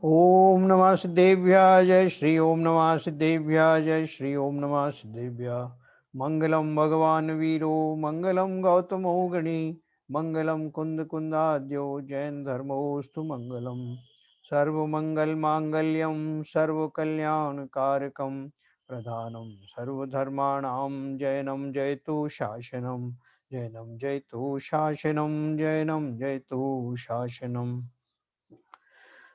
ओम नमः सिद्धेभ्याय जय श्री ओम नमः सिद्धेभ्याय जय श्री ओम नमः सिद्धेभ्याय। मंगलम भगवान वीरो मंगलम गौतमो गणी मंगलम कुंद कुंदाद्यो जैन धर्मोस्तु मंगलम। सर्व मंगल मांगल्यम सर्व कल्याण कारकम प्रधानम सर्वधर्माणां जैनम जयतु शासनम। जैनम जयतु शासनम जैनम जयतु शासनम।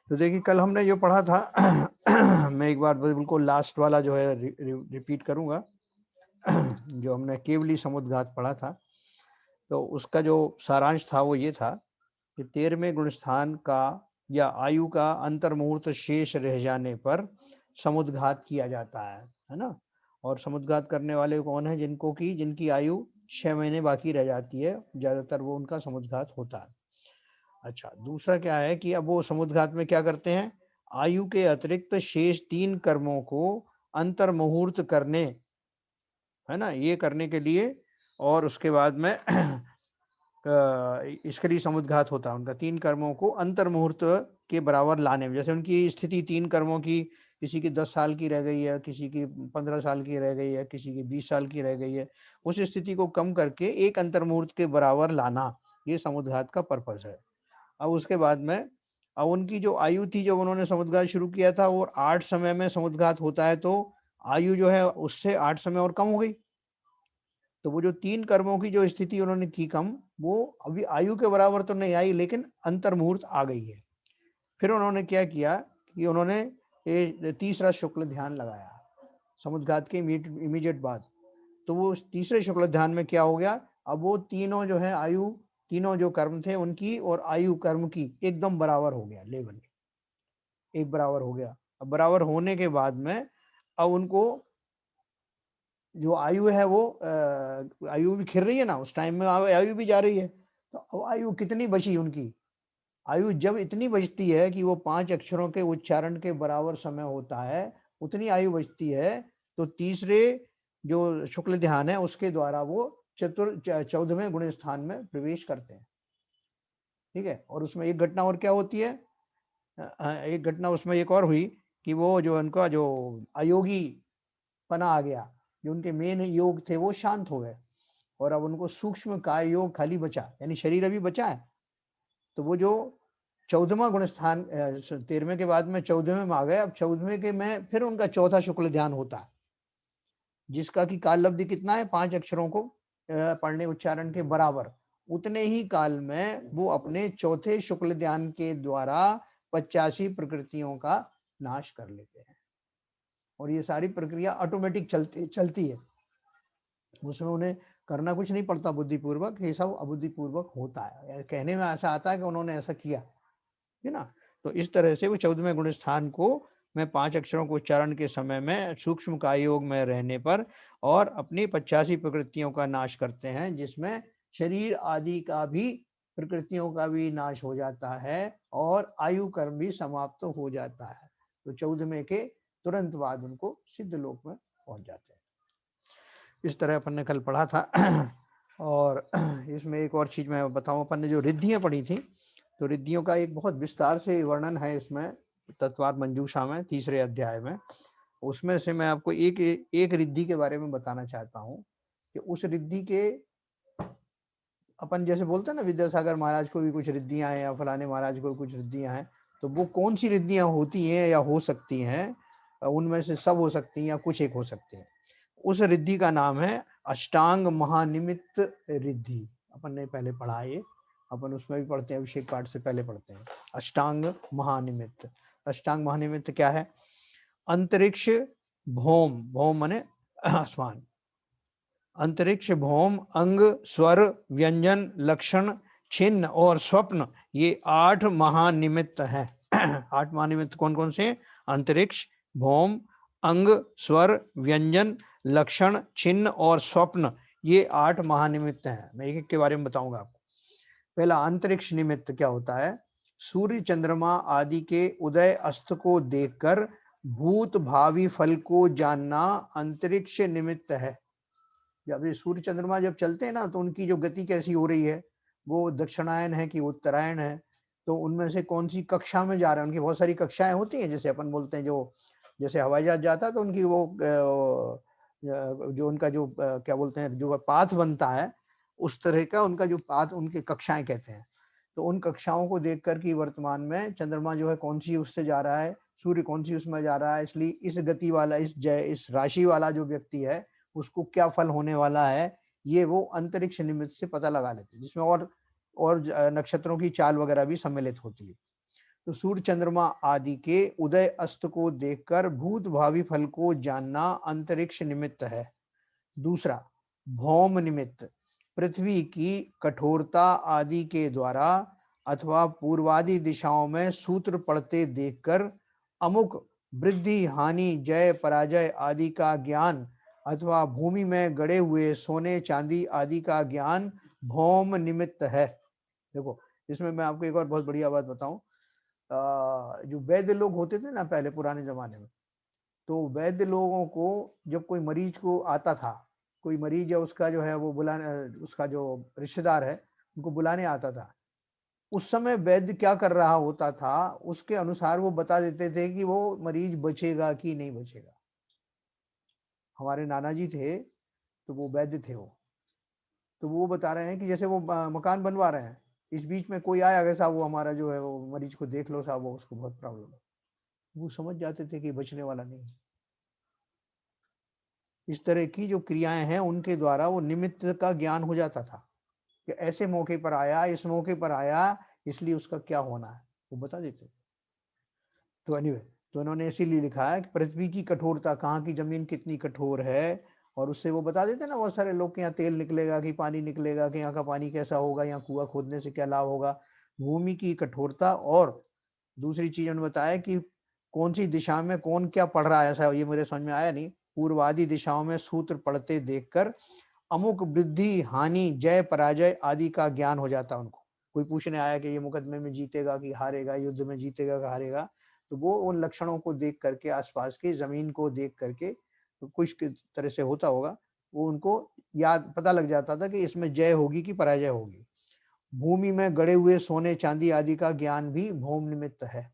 तो देखिए कल हमने जो पढ़ा था मैं एक बार बिल्कुल लास्ट वाला जो है रिपीट करूंगा। जो हमने केवली समुद्घात पढ़ा था, तो उसका जो सारांश था वो ये था कि 13वें गुणस्थान का या आयु का अंतर मुहूर्त शेष रह जाने पर समुद्घात किया जाता है ना। और समुद्घात करने वाले कौन है? जिनकी आयु 6 महीने बाकी रह जाती है, ज्यादातर वो उनका समुद्घात होता है। अच्छा, दूसरा क्या है कि अब वो समुद्घात में क्या करते हैं? आयु के अतिरिक्त शेष 3 कर्मों को अंतर मुहूर्त करने, है ना, ये करने के लिए, और उसके बाद में इसके लिए समुद्घात होता है उनका। 3 कर्मों को अंतर मुहूर्त के बराबर लाने में, जैसे उनकी स्थिति 3 कर्मों की, किसी की 10 साल की रह गई है, किसी की 15 साल की रह गई है, किसी की 20 साल की रह गई है, उस स्थिति को कम करके एक अंतर मुहूर्त के बराबर लाना, ये समुद्घात का पर्पस है। अब उसके बाद में अब उनकी जो आयु थी, जब उन्होंने समुद्घात शुरू किया था, और 8 समय में समुद्घात होता है, तो आयु जो है उससे 8 समय और कम हो गई। तो वो जो 3 कर्मों की जो स्थिति उन्होंने की कम, वो अभी आयु के बराबर तो नहीं आई, लेकिन अंतर मुहूर्त आ गई है। फिर उन्होंने क्या किया कि उन्होंने ये तीसरा शुक्ल ध्यान लगाया समुद्घात के इमीडिएट बाद। तो वो तीसरे शुक्ल ध्यान में क्या हो गया? अब वो तीनों जो है आयु, तीनों जो कर्म थे उनकी और आयु कर्म की एकदम बराबर हो गया, लेवल एक बराबर हो गया। अब बराबर होने के बाद में अब उनको जो आयु है वो आयु भी खिर रही है ना, उस टाइम में आयु भी जा रही है। तो अब आयु कितनी बची उनकी? आयु जब इतनी बचती है कि वो 5 अक्षरों के उच्चारण के बराबर समय होता है, उतनी आयु बचती है, तो तीसरे जो शुक्ल ध्यान है उसके द्वारा वो 14वें गुण स्थान में प्रवेश करते हैं। ठीक है। और उसमें एक घटना और क्या होती है? एक घटना उसमें एक और हुई कि वो जो उनका जो अयोगी पना आ गया, जो उनके मेन योग थे वो शांत हो गए, और अब उनको सूक्ष्म काय योग खाली बचा, यानी शरीर अभी बचा है। तो वो जो 14वां गुण स्थान 13वें के बाद में 14वें में आ गए। अब 14वें के में फिर उनका चौथा शुक्ल ध्यान होता है, जिसका कि काल अवधि कितना है? 5 अक्षरों को पढ़ने उच्चारण के बराबर। उतने ही काल में वो अपने चौथे शुक्ल ध्यान के द्वारा 85 प्रकृतियों का नाश कर लेते हैं। और ये सारी प्रक्रिया ऑटोमेटिक चलती है, उसमें उन्हें करना कुछ नहीं पड़ता बुद्धिपूर्वक, ये सब अबुद्धिपूर्वक होता है। कहने में ऐसा आता है कि उन्होंने ऐसा किया, है ना। तो इस तरह से वो 14वें गुण स्थान को मैं 5 अक्षरों को उच्चारण के समय में सूक्ष्म काय योग में रहने पर और अपनी 85 प्रकृतियों का नाश करते हैं, जिसमें शरीर आदि का भी, प्रकृतियों का भी नाश हो जाता है और आयु कर्म भी समाप्त हो जाता है। तो 14वें के तुरंत बाद उनको सिद्ध लोक में पहुंच जाते हैं। इस तरह अपन ने कल पढ़ा था। और इसमें एक और चीज मैं बताऊं, अपन ने जो रिद्धियां पढ़ी थी, तो रिद्धियों का एक बहुत विस्तार से वर्णन है इसमें तत्वार मंजूषा में 3रे अध्याय में। उसमें से मैं आपको एक रिद्धि के बारे में बताना चाहता हूँ कि उस रिद्धि के, अपन जैसे बोलते हैं ना विद्यासागर महाराज को भी कुछ रिद्धियां हैं या फलाने महाराज को कुछ रिद्धियां हैं, तो वो कौन सी रिद्धियां होती हैं या हो सकती हैं, उनमें से सब हो सकती हैं या कुछ एक हो सकती हैं। उस रिद्धि का नाम है अष्टांग महानिमित्त रिद्धि। अपन ने पहले पढ़ा है ये, अपन उसमें भी पढ़ते हैं, अभिषेक पाठ से पहले पढ़ते हैं। अष्टांग महानिमित्त, अष्टांग महानिमित्त क्या है? अंतरिक्ष भौम, भौम माने आसमान, अंतरिक्ष भौम अंग स्वर व्यंजन लक्षण छिन्न और स्वप्न, ये 8 महानिमित्त हैं। 8 महानिमित्त कौन कौन से? अंतरिक्ष भौम अंग स्वर व्यंजन लक्षण छिन्न और स्वप्न, ये 8 महानिमित्त हैं। मैं एक एक के बारे में बताऊंगा आपको। पहला अंतरिक्ष निमित्त क्या होता है? सूर्य चंद्रमा आदि के उदय अस्त को देखकर भूत भावी फल को जानना अंतरिक्ष निमित्त है। जब ये सूर्य चंद्रमा जब चलते हैं ना, तो उनकी जो गति कैसी हो रही है, वो दक्षिणायन है कि उत्तरायण है, तो उनमें से कौन सी कक्षा में जा रहे हैं, उनकी बहुत सारी कक्षाएं होती हैं, जैसे अपन बोलते हैं जो जैसे हवाई जहाज जाता है तो उनकी वो जो उनका जो क्या बोलते हैं जो पाथ बनता है, उस तरह का उनका जो पाथ उनकी कक्षाएं कहते हैं। तो उन कक्षाओं को देख कर कि वर्तमान में चंद्रमा जो है कौन सी उससे जा रहा है, सूर्य कौन सी उसमें जा रहा है, इसलिए इस गति वाला इस राशि वाला जो व्यक्ति है उसको क्या फल होने वाला है, ये वो अंतरिक्ष निमित्त से पता लगा लेते हैं, जिसमें और नक्षत्रों की चाल वगैरह भी सम्मिलित होती है। तो सूर्य चंद्रमा आदि के उदय अस्त को देखकर भूत भावी फल को जानना अंतरिक्ष निमित्त है। दूसरा, भौम निमित्त, पृथ्वी की कठोरता आदि के द्वारा अथवा पूर्वादि दिशाओं में सूत्र पढ़ते देखकर अमुक वृद्धि हानि जय पराजय आदि का ज्ञान अथवा भूमि में गड़े हुए सोने चांदी आदि का ज्ञान भौम निमित्त है। देखो, इसमें मैं आपको एक और बहुत बढ़िया बात बताऊं। जो वैद्य लोग होते थे ना पहले पुराने जमाने में, तो वैद्य लोगों को जब कोई मरीज को आता था, कोई मरीज या उसका जो है वो बुलाने, उसका जो रिश्तेदार है उनको बुलाने आता था, उस समय वैद्य क्या कर रहा होता था उसके अनुसार वो बता देते थे कि वो मरीज बचेगा कि नहीं बचेगा। हमारे नाना जी थे, तो वो वैद्य थे वो, तो वो बता रहे हैं कि जैसे वो मकान बनवा रहे हैं, इस बीच में कोई आया अगर साहब वो हमारा जो है वो मरीज को देख लो साहब, वो उसको बहुत प्रॉब्लम है, वो समझ जाते थे कि बचने वाला नहीं। इस तरह की जो क्रियाएं हैं उनके द्वारा वो निमित्त का ज्ञान हो जाता था कि ऐसे मौके पर आया, इस मौके पर आया, इसलिए उसका क्या होना है वो बता देते। तो एनीवे, तो इन्होंने इसीलिए लिखा है कि पृथ्वी की कठोरता, कहाँ की जमीन कितनी कठोर है, और उससे वो बता देते ना बहुत सारे लोग के यहाँ तेल निकलेगा कि पानी निकलेगा, कि यहाँ का पानी कैसा होगा, यहाँ कुआं खोदने से क्या लाभ होगा। भूमि की कठोरता, और दूसरी चीज उन्होंने बताया कि कौन सी दिशा में कौन क्या पढ़ रहा है, ऐसा ये मुझे समझ में आया नहीं। पूर्वादि दिशाओं में सूत्र पढ़ते देखकर अमुक वृद्धि हानि जय पराजय आदि का ज्ञान हो जाता है उनको। कोई पूछने आया कि ये मुकदमे में जीतेगा कि हारेगा, युद्ध में जीतेगा कि हारेगा, तो वो उन लक्षणों को देख करके, आसपास की जमीन को देख करके, तो कुछ तरह से होता होगा, वो उनको याद पता लग जाता था कि इसमें जय होगी कि पराजय होगी। भूमि में गड़े हुए सोने चांदी आदि का ज्ञान भी भौम निमित्त है।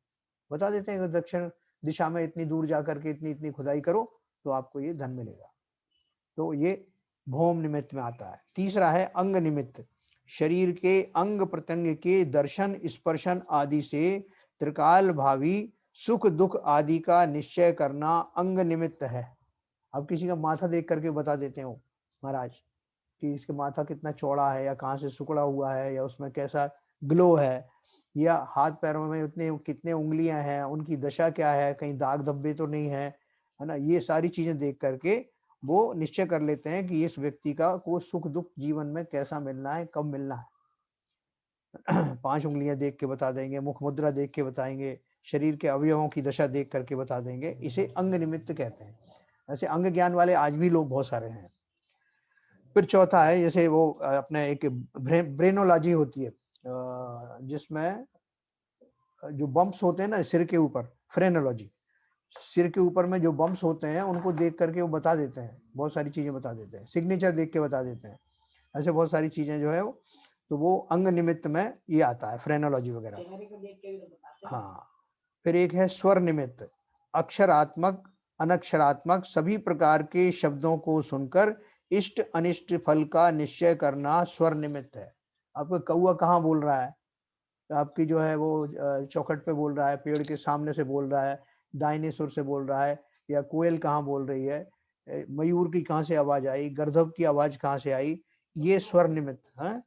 बता देते हैं कि दक्षिण दिशा में इतनी दूर जाकर के इतनी इतनी खुदाई करो तो आपको ये धन मिलेगा। तो ये भौम निमित्त में आता है। तीसरा है अंग निमित्त, शरीर के अंग प्रत्यंग के दर्शन स्पर्शन आदि से त्रिकाल भावी सुख दुख आदि का निश्चय करना अंग निमित्त है। अब किसी का माथा देख करके बता देते हो महाराज कि इसका माथा कितना चौड़ा है, या कहाँ से सिकुड़ा हुआ है, या उसमें कैसा ग्लो है, या हाथ पैरों में उतने कितने उंगलियां हैं, उनकी दशा क्या है, कहीं दाग धब्बे तो नहीं है ना। ये सारी चीजें देख करके वो निश्चय कर लेते हैं कि इस व्यक्ति का को सुख दुख जीवन में कैसा मिलना है, कब मिलना है। 5 उंगलियां देख के बता देंगे, मुख मुद्रा देख के बताएंगे, शरीर के अवयवों की दशा देख करके बता देंगे। इसे अंग निमित्त कहते हैं। ऐसे अंग ज्ञान वाले आज भी लोग बहुत सारे हैं। फिर चौथा है, जैसे वो अपने एक ब्रेनोलॉजी होती है, जिसमें जो बम्प्स होते हैं ना सिर के ऊपर, फ्रेनोलॉजी, सिर के ऊपर में जो बम्प्स होते हैं उनको देख करके वो बता देते हैं, बहुत सारी चीजें बता देते हैं, सिग्नेचर देख के बता देते हैं। ऐसे बहुत सारी चीजें जो है वो, तो वो अंग निमित्त में ये आता है, फ्रेनोलॉजी वगैरह। हाँ। फिर एक है स्वर निमित्त, अक्षरात्मक अनक्षरात्मक सभी प्रकार के शब्दों को सुनकर इष्ट अनिष्ट फल का निश्चय करना स्वर निमित्त है। आपका कौआ कहाँ बोल रहा है, आपकी जो है वो चौखट पे बोल रहा है, पेड़ के सामने से बोल रहा है, दाहिने सुर से बोल रहा है, या कोयल कहाँ बोल रही है, मयूर की कहाँ से आवाज आई, गर्दभ की आवाज कहाँ से आई, ये स्वर निमित्त है।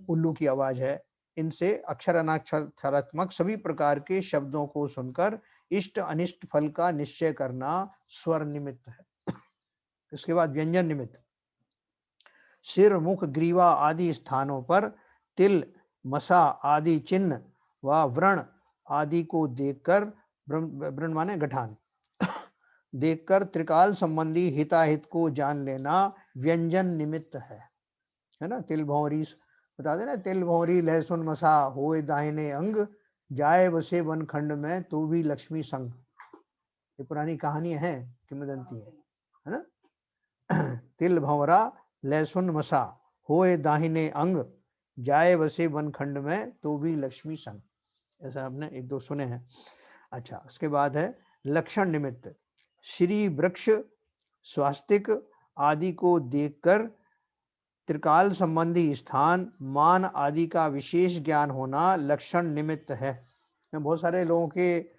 उल्लू की आवाज है। इनसे अक्षर अनाक्षरात्मक सभी प्रकार के शब्दों को सुनकर इष्ट अनिष्ट फल का निश्चय करना स्वर निमित्त है। इसके बाद व्यंजन निमित्त, सिर मुख ग्रीवा आदि स्थानों पर तिल मसा आदि चिन्ह व व्रण आदि को देखकर, व्रण माने गठान, देखकर त्रिकाल संबंधी हिताहित को जान लेना व्यंजन निमित्त है ना। तिल भौरी बता देना, तिल भौरी लहसुन मसा होए दाहिने अंग, जाए बसे वन खंड में तो भी लक्ष्मी संग। ये पुरानी कहानी है, किंवदंती है ना। तिल भंवरा लहसुन मसा होए दाहिने अंग, जाए बसे वन खंड में तो भी लक्ष्मी संग। ऐसा आपने एक दो सुने हैं। अच्छा, उसके बाद है लक्षण निमित्त। श्री वृक्ष स्वास्तिक आदि को देखकर त्रिकाल संबंधी स्थान मान आदि का विशेष ज्ञान होना लक्षण निमित्त है। बहुत सारे लोगों के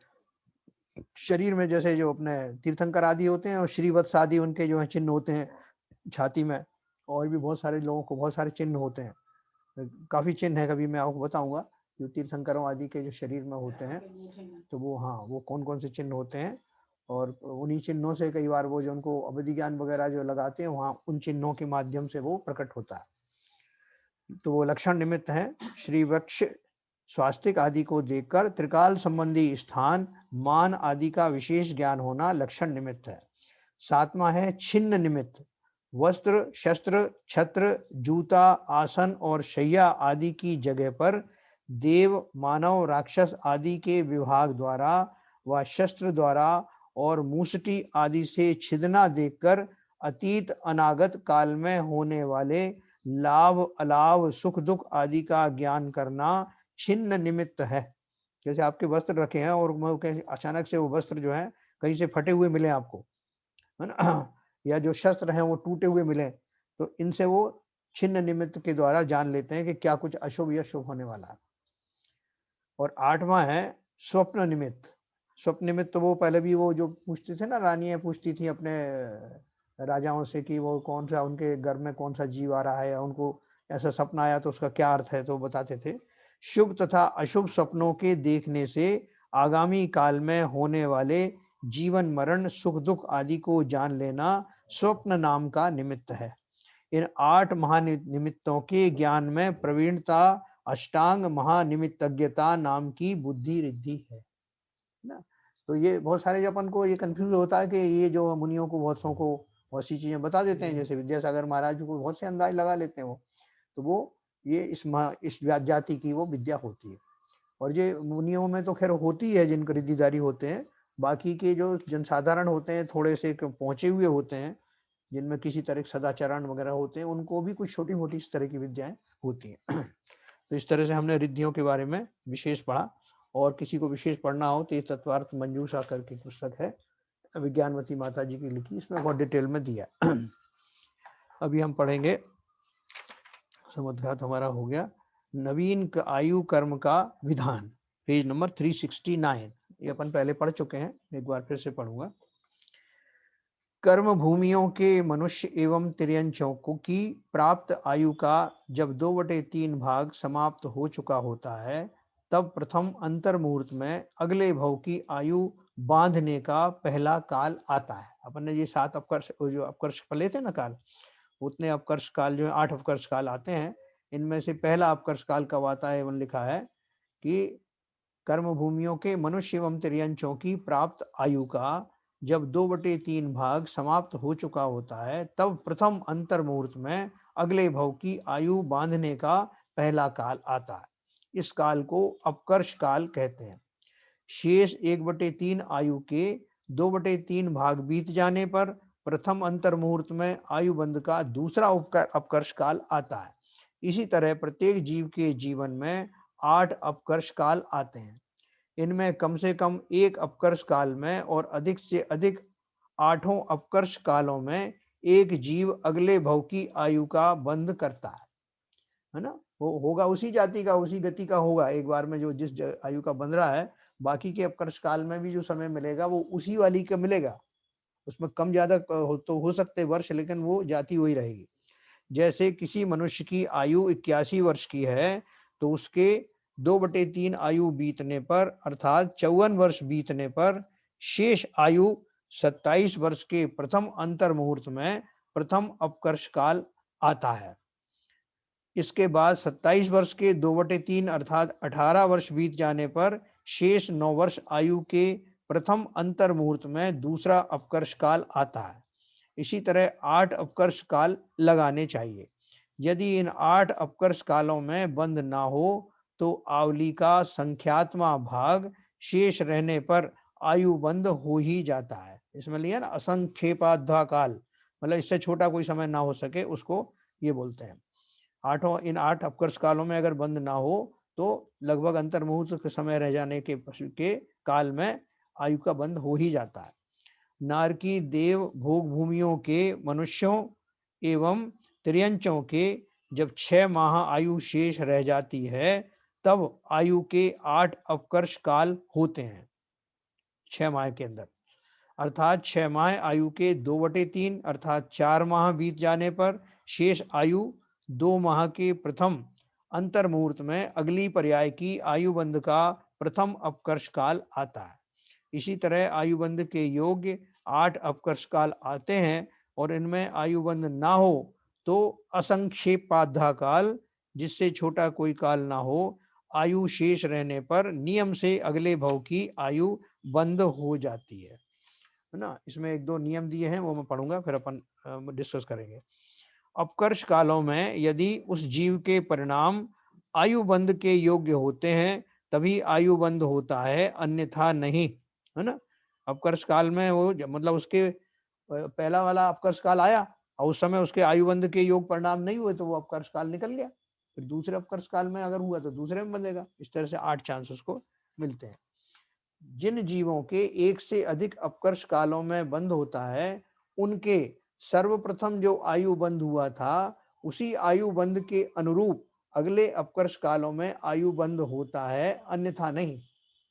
शरीर में जैसे जो अपने तीर्थंकर आदि होते हैं और श्रीवत्स आदि उनके जो है चिन्ह होते हैं छाती में, और भी बहुत सारे लोगों को बहुत सारे चिन्ह होते हैं, काफी चिन्ह है, कभी मैं आपको बताऊंगा जो तीर्थंकरों आदि के जो शरीर में होते हैं, तो वो हाँ वो कौन कौन से चिन्ह होते हैं, और उन्हीं चिन्हों से कई बार वो जो उनको अवधि ज्ञान वगैरह जो लगाते हैं वहाँ उन चिन्हों के माध्यम से वो प्रकट होता है। तो वो लक्षण निमित्त है। श्री वृक्ष स्वास्तिक आदि को देखकर त्रिकाल संबंधी स्थान मान आदि का विशेष ज्ञान होना लक्षण निमित्त है। सातवां है छिन्न निमित्त। वस्त्र शस्त्र छत्र जूता आसन और शैया आदि की जगह पर देव मानव राक्षस आदि के विभाग द्वारा व शस्त्र द्वारा और मूसटी आदि से छिदना देखकर अतीत अनागत काल में होने वाले लाभ अलाभ सुख दुख आदि का ज्ञान करना छिन्न निमित्त है। जैसे आपके वस्त्र रखे हैं और अचानक से वो वस्त्र जो है कहीं से फटे हुए मिले आपको, है ना, या जो शस्त्र हैं वो टूटे हुए मिले, तो इनसे वो छिन्न निमित्त के द्वारा जान लेते हैं कि क्या कुछ अशुभ या शुभ होने वाला है। और आठवां है स्वप्न निमित्त। स्वप्न निमित्त तो वो पहले भी वो जो पूछते थे ना, रानियां पूछती थी अपने राजाओं से कि वो कौन सा उनके घर में कौन सा जीव आ रहा है, या उनको ऐसा सपना आया तो उसका क्या अर्थ है, तो बताते थे। शुभ तथा अशुभ सपनों के देखने से आगामी काल में होने वाले जीवन मरण सुख दुख आदि को जान लेना स्वप्न नाम का निमित्त है। इन 8 महानिमित्तों के ज्ञान में प्रवीणता अष्टांग महानिमित्तज्ञता नाम की बुद्धि रिद्धि है ना। तो ये बहुत सारे जो अपन को ये कंफ्यूज होता है कि ये जो मुनियों को बहुत सौ को बहुत सी चीजें बता देते हैं, जैसे विद्यासागर महाराज को बहुत से अंदाज लगा लेते हैं वो, तो वो ये इस जाति की वो विद्या होती है। और ये मुनियों में तो खैर होती है जिनके रिद्धिदारी होते हैं, बाकी के जो जनसाधारण होते हैं थोड़े से पहुंचे हुए होते हैं, जिनमें किसी तरह के सदाचरण वगैरह होते हैं, उनको भी कुछ छोटी मोटी इस तरह की विद्याएं होती हैं। तो इस तरह से हमने रिद्धियों के बारे में विशेष पढ़ा। और किसी को विशेष पढ़ना हो तो ये तत्वार्थ मंजूषा करके पुस्तक है, विज्ञानवती माता जी की लिखी, इसमें बहुत डिटेल में दिया। अभी हम पढ़ेंगे, समझघात हमारा हो गया, नवीन आयु कर्म का विधान, पेज नंबर 369। ये अपन पहले पढ़ चुके हैं, एक बार फिर से पढ़ूंगा। कर्म भूमियों के मनुष्य एवं तिर्यंचों की प्राप्त आयु का जब 2/3 भाग समाप्त हो चुका होता है, तब प्रथम अंतर मुहूर्त में अगले भव की आयु बांधने का पहला काल आता है। अपन ने ये 7 अपकर्ष जो अपकर्ष पढ़े थे ना काल, उतने अपकर्ष काल जो है 8 अपकर्ष काल आते हैं। इनमें से पहला अपकर्ष काल कब आता है, एवं लिखा है कि कर्म भूमियों के मनुष्य एवं तिर्यंचों की प्राप्त आयु का जब 2/3 भाग समाप्त हो चुका होता है, तब प्रथम अंतर मुहूर्त में अगले भव की आयु बांधने का पहला काल आता है। इस काल को अपकर्ष काल कहते हैं। शेष 1/3 आयु के 2/3 भाग बीत जाने पर प्रथम अंतर मुहूर्त में आयु बंध का दूसरा अपकर्ष काल आता है। इसी तरह प्रत्येक जीव के जीवन में 8 अपकर्ष काल आते हैं। इनमें कम से कम एक अपकर्ष काल में और अधिक से अधिक 8 अपकर्ष कालों में एक जीव अगले भव की आयु का बंध करता है ना। वो होगा उसी जाति का, उसी गति का होगा एक बार में, जो जिस आयु का बंध रहा है, बाकी के अपकर्ष काल में भी जो समय मिलेगा वो उसी वाली का मिलेगा। उसमें कम ज्यादा तो हो सकते वर्ष, लेकिन वो जाति वही रहेगी। जैसे किसी मनुष्य की आयु 81 वर्ष की है, तो उसके 2/3 आयु बीतने पर अर्थात 54 वर्ष बीतने पर शेष आयु 27 वर्ष के प्रथम अंतर मुहूर्त में प्रथम अपकर्ष काल आता है। इसके बाद 27 वर्ष के 2/3 अर्थात 18 वर्ष बीत जाने पर शेष 9 वर्ष आयु के प्रथम अंतर मुहूर्त में दूसरा अपकर्ष काल आता है। इसी तरह 8 अपकर्ष काल लगाने चाहिए। यदि इन 8 अपकर्ष कालों में बंद ना हो तो आवली का संख्यात्मा भाग शेष रहने पर आयु बंद हो ही जाता है। इसमें लिया ना असंख्येपाधा काल, मतलब इससे छोटा कोई समय ना हो सके उसको ये बोलते हैं। इन 8 अपकर्ष कालों में अगर बंद ना हो तो लगभग अंतर्मुहूर्त के समय रह जाने के काल में आयु का बंध हो ही जाता है। नारकी देव भोग भूमियों के मनुष्यों एवं त्रियंचों के जब 6 माह आयु शेष रह जाती है, तब आयु के 8 अपकर्ष काल होते हैं 6 माह के अंदर। अर्थात 6 माह आयु के 2/3 अर्थात 4 माह बीत जाने पर शेष आयु 2 माह के प्रथम अंतर मुहूर्त में अगली पर्याय की आयु बंध का प्रथम अपकर्ष काल आता है। इसी तरह आयु बंध के योग्य 8 अपकर्ष काल आते हैं और इनमें आयु बंध ना हो तो असंक्षेपाधा काल, जिससे छोटा कोई काल ना हो, आयु शेष रहने पर नियम से अगले भव की आयु बंद हो जाती है ना। इसमें एक दो नियम दिए हैं, वो मैं पढ़ूंगा, फिर अपन डिस्कस करेंगे। अपकर्ष कालों में यदि उस जीव के परिणाम आयु बंध के योग्य होते हैं तभी आयु बंध होता है, अन्यथा नहीं, है ना। अपकर्ष काल में वो मतलब उसके पहला वाला अपकर्ष काल आया और उस समय उसके आयु बंध के योग परिणाम नहीं हुए तो वो अपकर्ष काल निकल गया। फिर दूसरे अपकर्ष काल में अगर हुआ तो दूसरे में बंधेगा। इस तरह से 8 चांस उसको मिलते हैं। जिन जीवों के एक से अधिक अपकर्ष कालों में बंध होता है, उनके सर्वप्रथम जो आयु बंध हुआ था उसी आयु बंध के अनुरूप अगले अपकर्ष कालों में आयु बंध होता है, अन्यथा नहीं।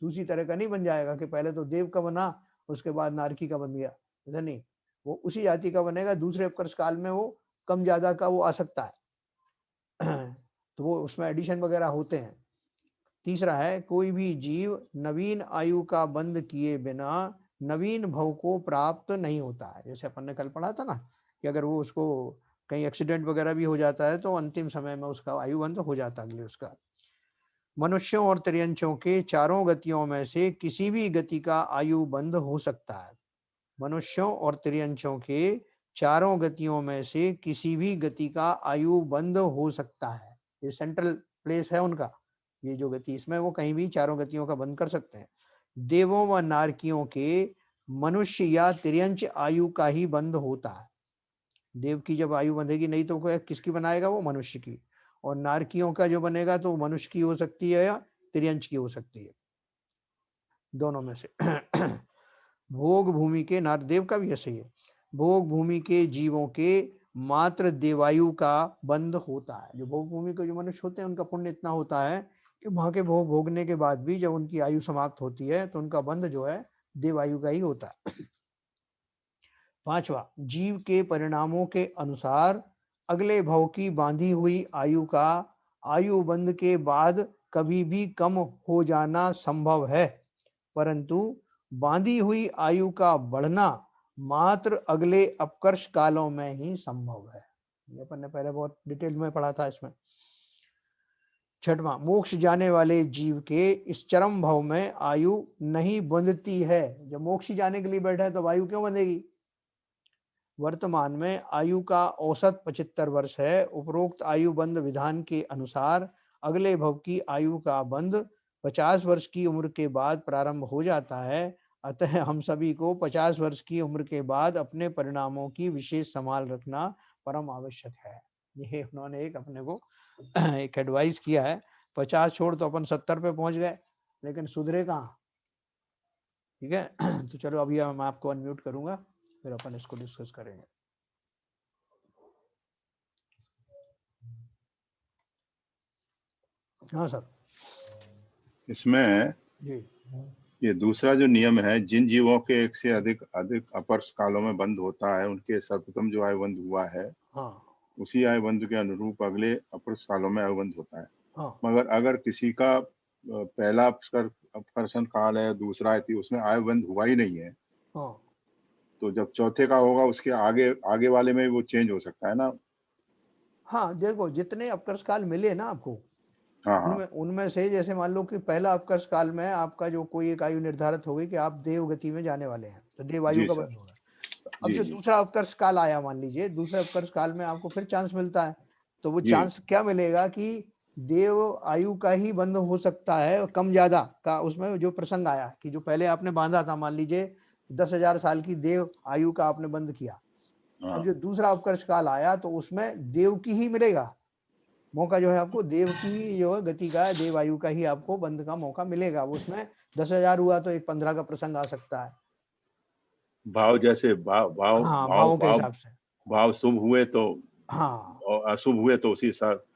दूसरी तरह का नहीं बन जाएगा कि पहले तो देव का बना उसके बाद नारकी का बन गया, ऐसा नहीं। वो उसी जाति का बनेगा, दूसरे अपकर्ष काल में वो कम ज्यादा का वो आ सकता है तो वो उसमें एडिशन वगैरह होते हैं। तीसरा है, कोई भी जीव नवीन आयु का बंध किए बिना नवीन भव को प्राप्त नहीं होता है। जैसे अपन ने कल पढ़ा था ना कि अगर वो उसको कहीं एक्सीडेंट वगैरह भी हो जाता है तो अंतिम समय में उसका आयु बंध हो जाता है अगले उसका। मनुष्यों और त्रियंचों के चारों गतियों में से किसी भी गति का आयु बंध हो सकता है। मनुष्यों और त्रियंचों के चारों गतियों में से किसी भी गति का आयु बंध हो सकता है। ये सेंट्रल प्लेस है उनका, ये जो गति, इसमें वो कहीं भी चारों गतियों का बंद कर सकते हैं। देवों व नारकियों के मनुष्य या त्रियंच आयु का ही बंध होता है। देव की जब आयु बंधेगी नहीं तो किसकी बनाएगा, वो मनुष्य की। और नारकियों का जो बनेगा तो मनुष्य की हो सकती है या त्रियंच की हो सकती है, दोनों में से भोग भूमि के नारदेव का भी ऐसे ही है। भोग भूमि के जीवों के मात्र देवायु का बंध होता है। जो भोग भूमि के जो मनुष्य होते हैं उनका पुण्य इतना होता है कि वहां के भोग भोगने के बाद भी जब उनकी आयु समाप्त होती है तो उनका बंध जो है देवायु का ही होता है। पांचवा, जीव के परिणामों के अनुसार अगले भव की बांधी हुई आयु का आयु बंध के बाद कभी भी कम हो जाना संभव है, परंतु बांधी हुई आयु का बढ़ना मात्र अगले अपकर्ष कालों में ही संभव है। ये अपन ने पहले बहुत डिटेल में पढ़ा था इसमें। छठवां, मोक्ष जाने वाले जीव के इस चरम भव में आयु नहीं बंधती है। जब मोक्ष जाने के लिए बैठा है तो आयु क्यों बंधेगी। वर्तमान में आयु का औसत 75 वर्ष है। उपरोक्त आयु बंध विधान के अनुसार अगले भव की आयु का बंध 50 वर्ष की उम्र के बाद प्रारंभ हो जाता है। अतः हम सभी को 50 वर्ष की उम्र के बाद अपने परिणामों की विशेष संभाल रखना परम आवश्यक है। ये उन्होंने एक अपने को एक एडवाइस किया है। 50 छोड़ तो अपन 70 पे पहुंच गए, लेकिन सुधरे कहाँ। ठीक है तो चलो अभी मैं आपको अनम्यूट करूंगा, फिर अपन इसको डिस्कस करेंगे। हाँ सर। इसमें जी ये दूसरा जो नियम है, जिन जीवों के एक से अधिक अपवर्ष कालों में बंध होता है उनके सर्वप्रथम जो आयु बंध हुआ है, हाँ उसी आयु बंध के अनुरूप अगले अपवर्ष कालों में आयु बंध होता है। हाँ मगर अगर किसी का पहला अपकर्षण काल है, दूसरा है, उसमें आयु बंध हुआ ही नहीं है, हाँ तो जब चौथे का होगा उसके आगे आगे वाले में वो चेंज हो सकता है ना। हाँ, देखो जितने अपकर्ष काल मिले ना आपको, हाँ हाँ उनमें उनमें से जैसे मान लो कि पहला अपकर्ष काल में आपका जो कोई एक आयु निर्धारित हो गई कि आप देव गति में जाने वाले हैं, तो देव आयु जी का सर, बंध होगा। अब जी जो जी दूसरा अपकर्ष काल आया, मान लीजिए दूसरे अपकर्ष काल में आपको फिर चांस मिलता है, तो वो जी चांस क्या मिलेगा कि देव आयु का ही बंध हो सकता है, और कम ज्यादा का उसमें जो प्रसंग आया कि जो पहले आपने बांधा था, मान लीजिए 10,000 साल की देव आयु का आपने बंध किया। हाँ अब जो दूसरा अपकर्ष काल आया तो उसमें देव की ही मिलेगा, मौका जो है आपको देव की जो है गति का, देव आयु का ही आपको बंध का मौका मिलेगा। उसमें 10,000 हुआ तो एक 15 का प्रसंग आ सकता है। भाव जैसे भाव भाव हाँ, भाव भावों के भाव हिसाब से। भाव शुभ हुए तो हाँ, और अशुभ हुए तो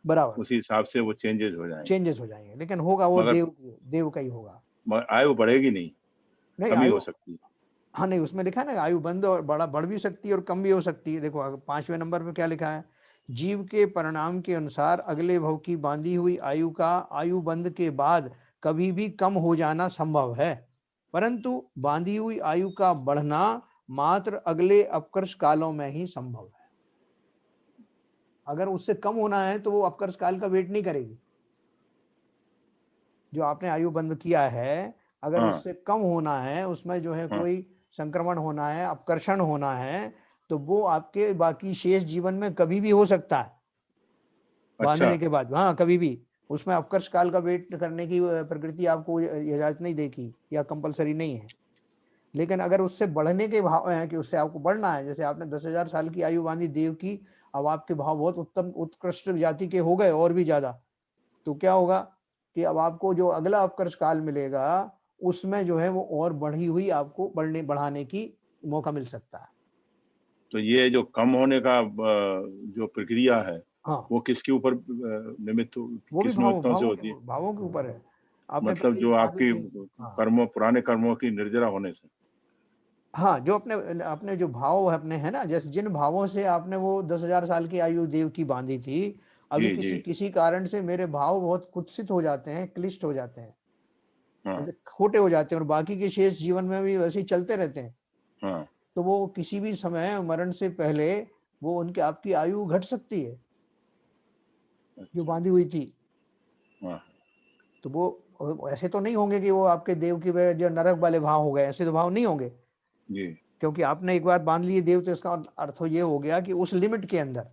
बराबर उसी हिसाब से वो चेंजेस हो जाएंगे। चेंजेस हो जाएंगे, लेकिन होगा वो मगर देव का ही होगा। मगर आयु बढ़ेगी नहीं, नहीं कमी आयु, हो सकती है। हाँ नहीं उसमें लिखा है ना आयु बंध और बढ़ भी सकती है और कम भी हो सकती है। देखो 5वें नंबर पे क्या लिखा है, जीव के परिणाम के अनुसार अगले भव की बांधी हुई आयु का आयु बंध के बाद कभी भी कम हो जाना संभव है, परंतु बांधी हुई आयु का बढ़ना मात्र अगले अपकर्ष कालों में ही संभव है। अगर उससे कम होना है तो वो अपकर्ष काल का वेट नहीं करेगी। जो आपने आयु बंद किया है, अगर हाँ। उससे कम होना है, उसमें जो है हाँ। कोई संक्रमण होना है, अपकर्षण होना है, तो वो आपके बाकी शेष जीवन में कभी भी हो सकता है। अच्छा। बांधने के बाद हाँ कभी भी उसमें अपकर्ष काल का वेट करने की प्रकृति आपको इजाजत नहीं देगी या कंपलसरी नहीं है। लेकिन अगर उससे बढ़ने के भाव हैं कि उससे आपको बढ़ना है, जैसे आपने 10,000 साल की आयु बांधी देव की, अब आपके भाव बहुत उत्तम उत्कृष्ट जाति के हो गए और भी ज्यादा, तो क्या होगा कि अब आपको जो अगला अपकर्ष काल मिलेगा उसमें जो है वो और बढ़ी हुई आपको बढ़ाने की मौका मिल सकता है। तो ये जो कम होने का जो प्रक्रिया है हाँ, वो किसके ऊपर निमित्त वो भी किस निमित्तों से होती है? भावों के ऊपर है। आपने मतलब पहले जो एक बांधी आपकी थी। हाँ, कर्मों पुराने कर्मों की निर्जरा होने से। हाँ जो अपने अपने जो भाव है अपने है ना, जैसे जिन भावों से आपने वो 10,000 साल की आयु देव की बांधी थी, अभी जी जी। किसी किसी कारण से मेरे भाव बहुत कुत्सित हो जाते हैं, क्लिष्ट हो जाते हैं, हाँ। जैसे खोटे हो जाते हैं और बाकी के शेष जीवन में भी वैसे ही चलते रहते हैं, हाँ। तो वो किसी भी समय मरण से पहले वो उनके आपकी आयु घट सकती है जो अच्छा। बांधी हुई थी। हाँ। तो वो ऐसे तो नहीं होंगे कि वो आपके देव की वजह जो नरक वाले भाव हो गए, ऐसे तो भाव नहीं होंगे, जी। क्योंकि आपने एक बार बांध लिए देव, तो इसका अर्थ ये हो गया कि उस लिमिट के अंदर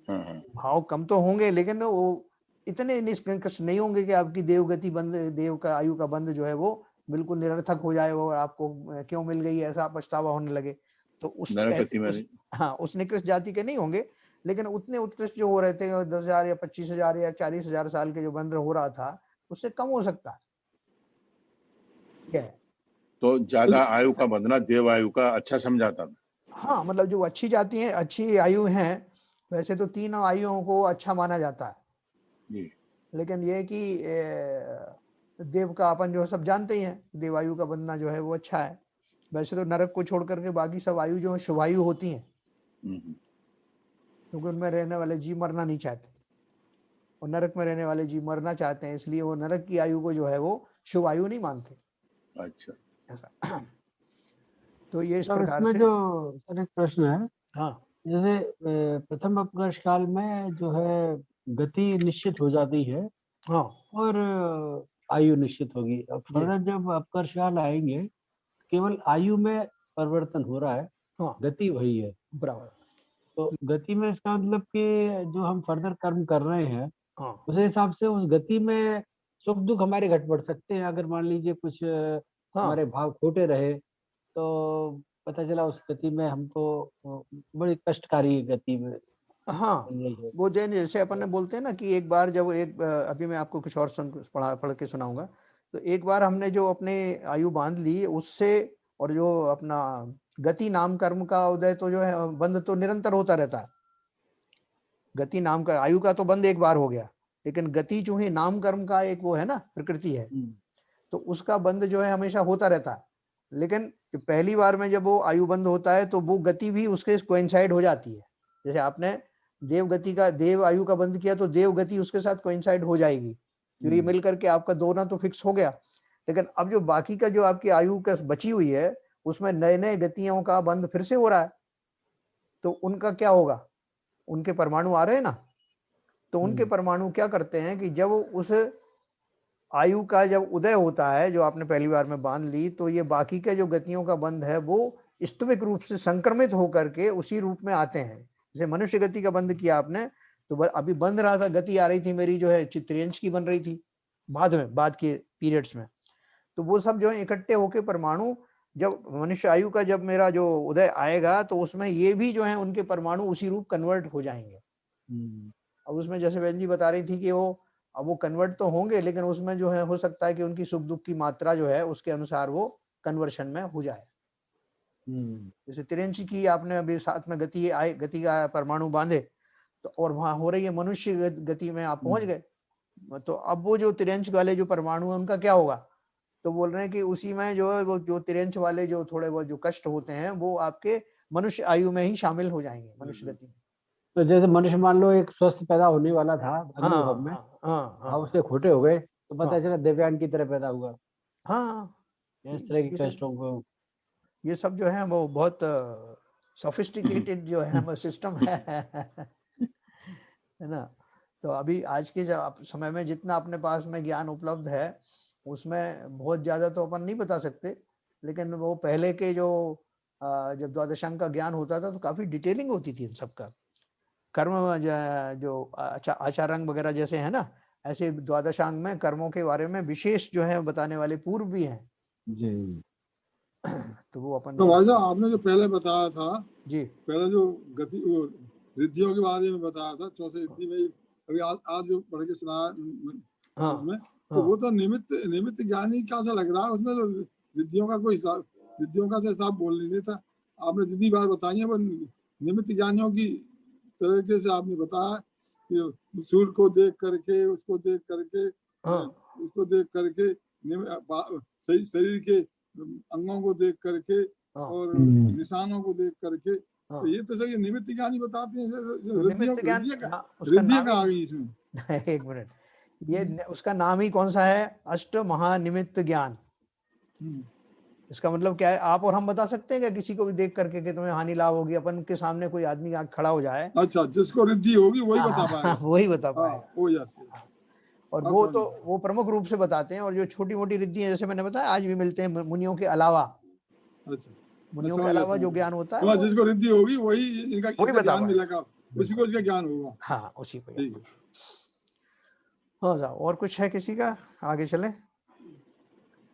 हाँ। हाँ। भाव कम तो होंगे, लेकिन वो इतने निष्कंकष नहीं होंगे कि आपकी देवगति बंद, देव का आयु का बंद जो है वो बिल्कुल निरर्थक हो जाए और आपको क्यों मिल गई ऐसा पछतावा होने लगे। तो उस नरक ऐसे गति में उस नहीं। हाँ उस निकृष्ट जाति के नहीं होंगे, लेकिन उतने उत्कृष्ट जो हो रहे थे 10,000 या 25,000 या 40,000 साल के जो बंद हो रहा था, उससे कम हो सकता है। ठीक है। तो ज्यादा आयु का बंधना देव आयु का अच्छा समझाता था। हाँ मतलब जो अच्छी जाति है, अच्छी आयु है, वैसे तो तीन आयुओं को अच्छा माना जाता है, जी। लेकिन ये कि देव का अपन जो है सब जानते ही हैं, देवायु का बंधना जो है वो अच्छा है। वैसे तो नरक को छोड़ करके बाकी सब आयु जो है शुभायु होती हैं, हम्म। क्योंकि उनमें रहने वाले जीव मरना नहीं चाहते और नरक में रहने वाले जीव मरना चाहते हैं, इसलिए वो नरक की आयु को जो है वो शुभ आयु नहीं मानते। अच्छा। ऐसा तो ये इस मतलब प्रकार इसमें से। जो सर एक प्रश्न है, हाँ जैसे प्रथम अपकर्ष काल में जो है गति निश्चित हो जाती है हाँ और आयु निश्चित होगी। अब जी फर्दर जब अपकर्ष काल आएंगे केवल आयु में परिवर्तन हो रहा है, हाँ गति वही है। बराबर तो गति में इसका मतलब कि जो हम फर्दर कर्म कर रहे हैं हाँ उस हिसाब से उस गति में सुख दुख हमारे घट बढ़ सकते हैं। अगर मान लीजिए कुछ हमारे हाँ भाव खोटे रहे तो पता चला उस गति में हमको बड़ी कष्टकारी गति में हाँ बन रही है। वो जैसे अपन ने तो बोलते हैं ना कि एक बार जब अभी मैं आपको कुछ और पढ़ के सुनाऊंगा। तो एक बार हमने जो अपने आयु बांध ली उससे, और जो अपना गति नाम कर्म का उदय तो जो है बंध तो निरंतर होता रहता है। गति नाम का आयु का तो बंद एक बार हो गया, लेकिन गति जो है नाम कर्म का एक वो है ना प्रकृति है, हम्म, तो उसका बंद जो है हमेशा होता रहता है। लेकिन पहली बार में जब वो आयु बंद होता है तो वो गति भी उसके कोइंसाइड हो जाती है। जैसे आपने देव गति का देव आयु का बंद किया तो देव गति उसके साथ कोइंसाइड हो जाएगी, तो ये मिल करके आपका दोनों तो फिक्स हो गया। लेकिन अब जो बाकी का जो आपकी आयु का बची हुई है उसमें नए नए गतियों का बंद फिर से हो रहा है, तो उनका क्या होगा, उनके परमाणु आ रहे हैं ना, तो उनके हम्म, परमाणु क्या करते हैं कि जब उस आयु का जब उदय होता है जो आपने पहली बार में बांध ली, तो ये बाकी के जो गतियों का बंध है वो स्तविक रूप से संक्रमित होकर के उसी रूप में आते हैं। जैसे मनुष्य गति का बंध किया आपने, तो अभी बंध रहा था, गति आ रही थी मेरी जो है चित्रियंश की बन रही थी बाद में, बाद के पीरियड्स में, तो वो सब जो है इकट्ठे होके परमाणु, जब मनुष्य आयु का जब मेरा जो उदय आएगा तो उसमें ये भी जो है उनके परमाणु उसी रूप कन्वर्ट हो जाएंगे। हम्म। अब उसमें जैसे बहन जी बता रही थी कि वो कन्वर्ट तो होंगे, लेकिन उसमें जो है हो सकता है कि उनकी सुख दुख की मात्रा जो है उसके अनुसार वो कन्वर्शन में हो जाए। जैसे तिरंज की आपने अभी साथ में गति का परमाणु बांधे, तो और वहां हो रही है मनुष्य गति में आप पहुंच गए, तो अब वो जो तिरंज वाले जो परमाणु है उनका क्या होगा? तो बोल रहे हैं कि उसी में जो है वो जो तिरंज वाले जो थोड़े बहुत जो कष्ट होते हैं वो आपके मनुष्य आयु में ही शामिल हो जाएंगे, मनुष्य गति में। तो जैसे मनुष्य मान लो एक स्वस्थ पैदा होने वाला था हाँ अग्निहोम में, हाँ हाँ हाँ हाँ उसके खोटे हो गए तो पता हाँ चला दिव्यांग की तरह पैदा हुआ। हाँ, इस तरह की ये सब कष्टों को ये सब जो है वो बहुत सोफिस्टिकेटेड जो है सिस्टम है ना। तो अभी आज के समय में जितना अपने पास में ज्ञान उपलब्ध है उसमें बहुत ज्यादा तो अपन नहीं बता सकते, लेकिन वो पहले के जो जब द्वादशांग का ज्ञान होता था तो काफी डिटेलिंग होती थी इन सबका। कर्म जो आचारांग वगैरह जैसे है ना, ऐसे द्वादशांग में कर्मों के बारे में विशेष जो है बताने वाले पूर्व भी हैं। जी। तो वो अपन तो नहीं भाई साहब बता आपने जो पहले बताया था, जी। पहले जो गति वो रिद्धियों के बारे में बताया था, चौथे रिद्धि में अभी आज जो पढ़ के सुनाया हाँ उसमें, तो हाँ वो तो निमित्त ज्ञानी क्या सा लग रहा है उसमें, तो रिद्धियों का कोई हिसाब, रिद्धियों का तो हिसाब बोल नहीं देता। आपने जितनी बार बताई है वो निमित्त ज्ञानियों की तरीके से आपने बताया कि सूर्य को देख करके, उसको देख करके, हाँ उसको देख करके, सही शरीर के अंगों को देख करके हाँ और निशानों को देख करके, हाँ। तो ये तो सही निमित्त ज्ञानी बताते हैं। तो रिद्धियों निमित्त ज्ञान उसका रिद्धियां नाम कहाँ आ ही गई इसमें? एक मिनट, उसका नाम ही कौन सा है? अष्ट महानिमित्त ज्ञान। इसका मतलब क्या है? आप और हम बता सकते हैं क्या किसी को भी देख करके कि तुम्हें हानि लाभ होगी? अपन के सामने कोई आदमी आके खड़ा हो जाए, अच्छा, जिसको रिद्धि होगी वही बता पाएगा। वही बता हाँ, पाएगा। वो यस। और अब वो समझ तो गया। वो प्रमुख रूप से बताते हैं, और जो छोटी मोटी रिद्धियां जैसे मैंने बताया आज भी मिलते हैं मुनियों के अलावा। अच्छा, मैं मुनियों के समझ गया अलावा समझ जो गया। ज्ञान होता है मतलब वो जिसको रिद्धि होगी वही इनका वही इसका बता ज्ञान पाएगा। मिलेगा, उसी को बिल्कुल, इसका ज्ञान होगा। हाँ उसी को। ठीक है। हाँ साहब, और कुछ है किसी का? आगे चले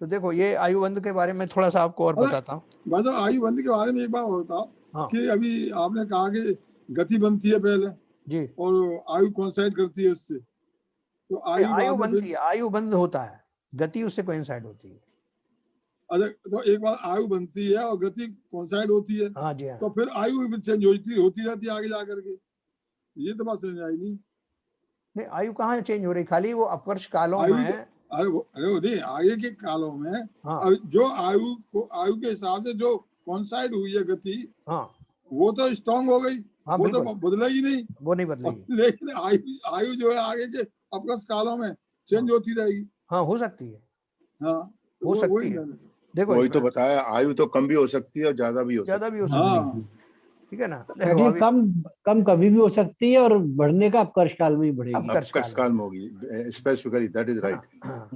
तो देखो ये आयुबंध के बारे में थोड़ा सा आपको और अरे बताता हूँ। बस आयु बंदी के बारे में एक बात बताओ हाँ कि अभी आपने कहा कि गति बनती है पहले जी, और आयु कोइंसाइड करती है उससे, तो आयु आयु बाद में बनती फिर, है, आयु बंद होता है, गति उससे कोइंसाइड होती है। अच्छा तो एक बार आयु बनती है और गति कोइंसाइड होती है, हाँ जी तो हाँ। फिर आयु भी चेंज होती रहती है आगे जा करके। ये तो बात समझ आई नहीं। नहीं, आयु कहाँ चेंज हो रही? खाली वो अपवर्ष कालों आयु तो में। अरे वो नहीं, आगे के कालों में हाँ जो आयु के हिसाब से जो कोइंसाइड हुई है गति, हाँ वो तो स्ट्रांग हो गई, हाँ वो तो बिल्कुल, बदला ही नहीं। वो नहीं बदलेगी। लेकिन आयु जो है आगे के अपवर्ष कालों में हाँ चेंज होती रहेगी। हाँ, हो सकती है, हाँ, तो हो वो सकती वही है। जाने। देखो वही तो इसमें बताया, आयु तो कम भी हो सकती है और ज्यादा भी हो ज्यादा सकती भी हो सकती है, हाँ, ठीक है ना। देखो यानी अभी कम कम कभी भी हो सकती है और बढ़ने का अपकर्ष काल में ही अब बढ़ेगी। है। अब कर्ज काल काल में, में होगी स्पेसिफिकली, दैट इज है ना। राइट। हाँ।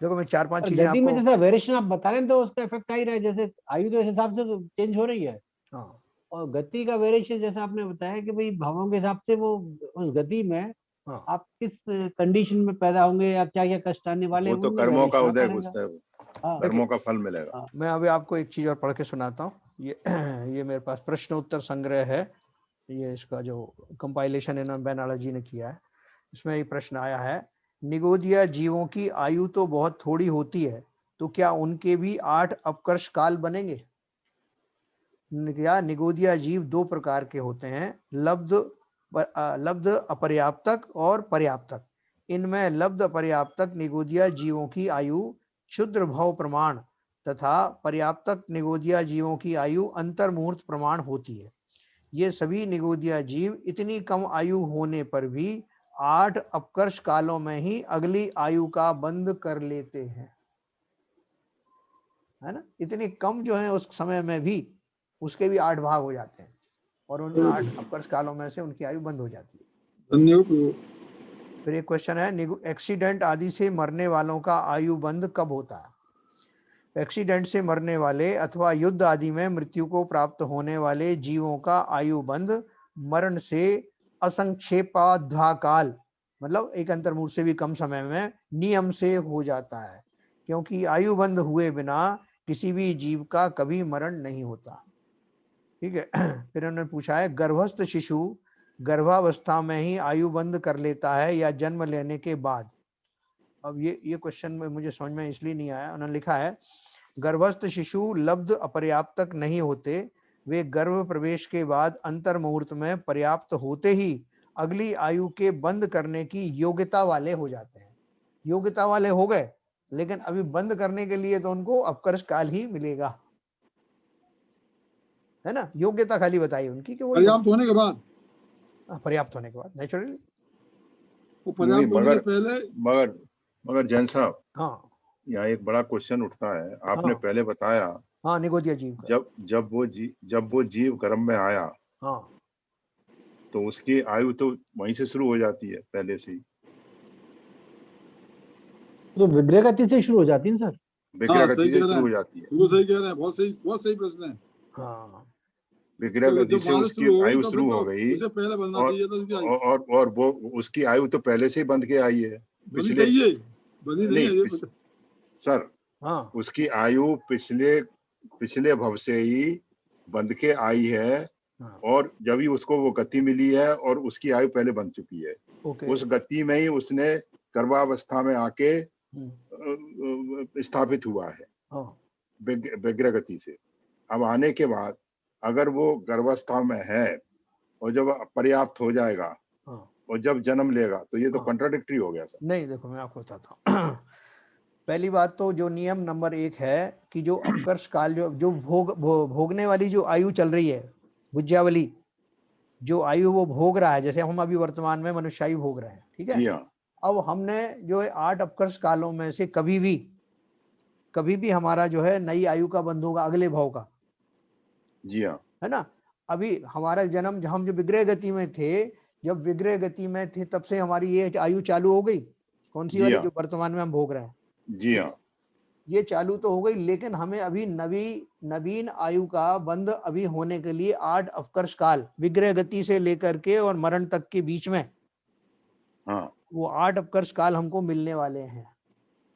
देखो मैं 4-5 और चीजें गति में आपको। जैसा वेरिएशन आप बता रहे हैं तो उसका इफेक्ट आ ही रहा है, जैसे आयु तो इस हिसाब से चेंज हो रही है हाँ और गति का वेरिएशन जैसा आपने बताया कि भाई भावों के हिसाब से वो उस गति में हाँ आप किस कंडीशन में पैदा होंगे या क्या क्या कष्ट आने वाले वो हैं तो उनमें कर्मों का वेरिएशन आता उदय रहेगा। घुसता है, हाँ कर्मों देखिए, का फल मिलेगा। हाँ मैं अभी आपको एक चीज और पढ़ के सुनाता हूँ। ये ये मेरे पास प्रश्न उत्तर संग्रह है, ये इसका जो कंपाइलेशन इन्होंने बैनाला जी ने किया है। इसमें ये प्रश्न आया है, निगोदिया जीवों की आयु तो बहुत थोड़ी होती है, तो क्या उनके भी 8 अपकर्ष काल बनेंगे? क्या निगोदिया जीव 2 प्रकार के होते हैं, लब्ध अपर्याप्तक और पर्याप्तक। इनमें लब्ध अपर्याप्तक निगोदिया जीवों की आयु क्षुद्र भव प्रमाण तथा पर्याप्तक निगोदिया जीवों की आयु अंतर मुहूर्त प्रमाण होती है। ये सभी निगोदिया जीव इतनी कम आयु होने पर भी 8 अपकर्ष कालों में ही अगली आयु का बंद कर लेते हैं, है ना। इतनी कम जो है उस समय में भी उसके भी 8 भाग हो जाते हैं और उन 8 अपकर्ष कालों में से उनकी आयु बंद हो जाती है। धन्यवाद। फिर एक क्वेश्चन है, एक्सीडेंट आदि से मरने वालों का आयु बंद कब होता है? एक्सीडेंट से मरने वाले अथवा युद्ध आदि में मृत्यु को प्राप्त होने वाले जीवों का आयु बंद मरण से असंक्षेपाध्याकाल, मतलब एक अंतर्मुहूर्त से भी कम समय में नियम से हो जाता है, क्योंकि आयु बंद हुए बिना किसी भी जीव का कभी मरण नहीं होता। ठीक है। फिर उन्होंने पूछा है, गर्भस्थ शिशु गर्भावस्था में ही आयु बंद कर लेता है या जन्म लेने के बाद? अब ये क्वेश्चन में मुझे समझ में इसलिए नहीं आया। उन्होंने लिखा है गर्भस्थ शिशु लब्ध अपर्याप्तक नहीं होते, वे गर्भ प्रवेश के बाद अंतर मुहूर्त में पर्याप्त होते ही अगली आयु के बंद करने की योग्यता वाले हो जाते हैं। योग्यता वाले हो गए, लेकिन अभी बंद करने के लिए तो उनको अपकर्ष काल ही मिलेगा, है ना। योग्यता खाली बताई उनकी कि वो पर्याप्त होने के बाद, पर्याप्त होने के बाद नेचुरली। वो पर्याप्त होने के पहले। मगर जैन साहब, हाँ यहाँ एक बड़ा क्वेश्चन उठता है। आपने हाँ। पहले बताया हाँ, निगोदिया जीव का। जब वो जीव गर्भ में आया, हाँ, तो उसकी आयु तो वहीं से शुरू हो जाती है, पहले से ही। तो विग्रह गति से शुरू हो जाती है सर। विग्रह गति से शुरू हो जाती है। वो सही कह रहे हैं, बहुत सही प्रश्न है। हाँ, विग्रह गति से उसकी आयु शुरू हो गई, उसे पहले बनना चाहिए था उसकी आयु। और वो उसकी आयु तो पहले से ही बंध के आई है। पिछले बनी नहीं है ये सर। हाँ, उसकी आयु पिछले भव से ही बंध के आई है। हाँ, और जब ही उसको वो गति मिली है और उसकी आयु पहले बन चुकी है। उस गति में ही उसने गर्भावस्था में आके स्थापित हुआ है विग्रह गति से। अब आने के बाद अगर वो गर्भावस्था में है और जब पर्याप्त हो जाएगा और जब जन्म लेगा, तो ये तो कंट्राडिक्टरी हो गया सर। नहीं, देखो मैं आपको बताता हूँ। पहली बात तो जो नियम नंबर 1 है कि जो अपकर्ष काल जो भोगने वाली जो आयु चल रही है, बुज्यावली जो आयु वो भोग रहा है, जैसे हम अभी वर्तमान में मनुष्यायु भोग रहे हैं, ठीक है। जी हाँ। अब हमने जो 8 अपकर्ष कालों में से कभी भी हमारा जो है नई आयु का बंध होगा अगले भाव का। जी हाँ, है ना। अभी हमारा जन्म हम जो विग्रह गति में थे, जब विग्रह गति में थे तब से हमारी ये आयु चालू हो गई। कौन सी वाली? जो वर्तमान में हम भोग रहे हैं। जी हाँ, ये चालू तो हो गई, लेकिन हमें अभी नवीन आयु का बंध अभी होने के लिए 8 अपकर्ष काल विग्रह गति से लेकर के और मरण तक के बीच में, हाँ, वो 8 अपकर्ष काल हमको मिलने वाले हैं।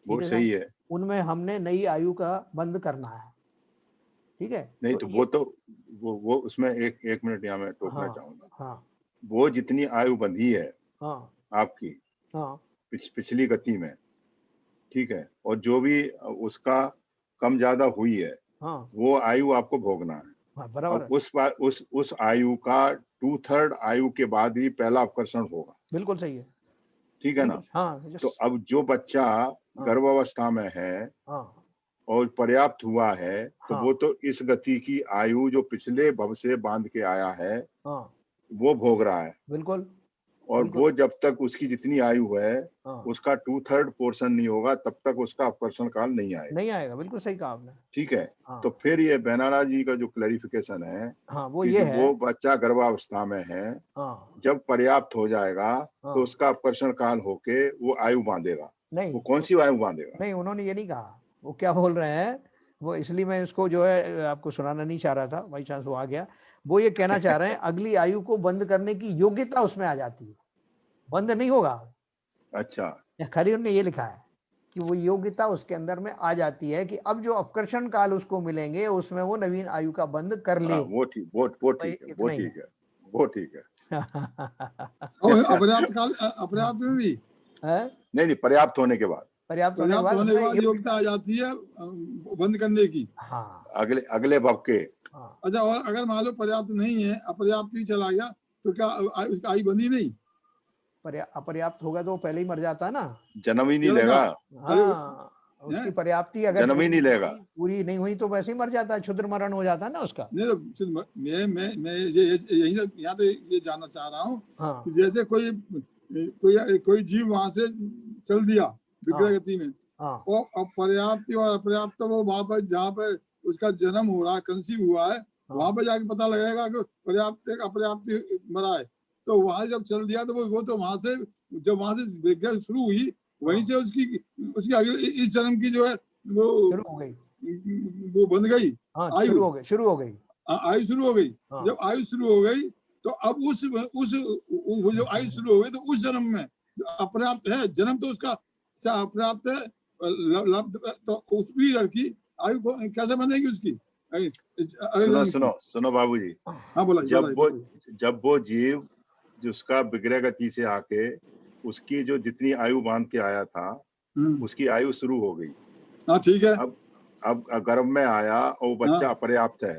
वो सही है। उनमें हमने नई आयु का बंद करना है, ठीक है। नहीं तो वो उसमें एक मिनट यहाँ मैं टोकना चाहूंगा। हाँ, वो जितनी आयु बंधी है आपकी पिछली गति में, ठीक है, और जो भी उसका कम ज्यादा हुई है, वो आयु आपको भोगना है। बराबर। उस आयु का 2/3 आयु के बाद ही पहला अपकर्षण होगा। बिल्कुल सही है, ठीक है ना। तो अब जो बच्चा गर्भावस्था में है और पर्याप्त हुआ है, तो वो तो इस गति की आयु जो पिछले भव से बांध के आया है, वो भोग रहा है। बिल्कुल। और वो जब तक उसकी जितनी आयु है उसका 2/3 पोर्शन नहीं होगा, तब तक उसका अपकर्षण काल नहीं आएगा। बिल्कुल सही कहा आपने। ठीक है। तो फिर ये बेनारा जी का जो क्लैरिफिकेशन है, वो ये है, वो बच्चा गर्भावस्था में है, जब पर्याप्त हो जाएगा तो उसका अपकर्षण काल होके वो आयु बांधेगा। नहीं, वो कौन सी आयु बांधेगा? नहीं, उन्होंने ये नहीं कहा। वो क्या बोल रहे हैं, वो इसलिए मैं इसको जो है आपको सुनाना नहीं चाह रहा था, बाई चांस वो आ गया। वो ये कहना चाह रहे हैं अगली आयु को बंद करने की योग्यता उसमें आ जाती है, बंद नहीं होगा। अच्छा, खाली उन्होंने ये लिखा है कि वो योग्यता उसके अंदर में आ जाती है कि अब जो अपकर्षण काल उसको मिलेंगे उसमें वो नवीन आयु का बंद कर ले। वो ठीक है। अपर्याप्त काल, अपर्याप्त में भी नहीं, पर्याप्त होने के बाद, पर्याप्त होने के बाद योग्यता आ जाती है बंद करने की। अगले भव के। अच्छा, और अगर मान लो पर्याप्त नहीं है, अपर्याप्त ही चला गया, तो क्या उसकी आयु बंदी नहीं? अपर्याप्त होगा तो पहले ही मर जाता ना, जन्म ही नहीं लेगा। उसकी पर्याप्ति अगर जन्म ही नहीं लेगा, पूरी नहीं हुई तो वैसे ही मर जाता है, क्षुद्र मरण हो जाता है ना उसका। नहीं तो मैं यहाँ तो ये जानना चाह रहा हूँ कि जैसे कोई जीव वहां से चल दिया विग्रह गति में, और पर्याप्ति और अपर्याप्त वो वहां पर जहाँ पे उसका जन्म हो रहा है, कंसीव हुआ है, वहां पर जाके पता लगेगा कि पर्याप्त अपर्याप्त मरा है। तो वहां जब चल दिया तो वो तो वहां से जब वहां से विग्रह शुरू हुई, वहीं से उसकी अगले इस जन्म की जो है वो शुरू हो गई, वो बन गई आयु, शुरू हो गई आयु शुरू हो गई। जब आयु शुरू हो गई तो अब उस वो जो आयु शुरू हो गई तो उस जन्म में अपर्याप्त है, जन्म तो उसका अपर्याप्त है, तो उस भी लड़की आयु को कैसे बनेगी उसकी? सुनो बाबूजी। हाँ बोला। जब वो जीव जिसका विग्रह गति से आके उसकी जो जितनी आयु बांध के आया था उसकी आयु शुरू हो गई। हाँ ठीक है। अब गर्भ में आया और बच्चा अपर्याप्त है।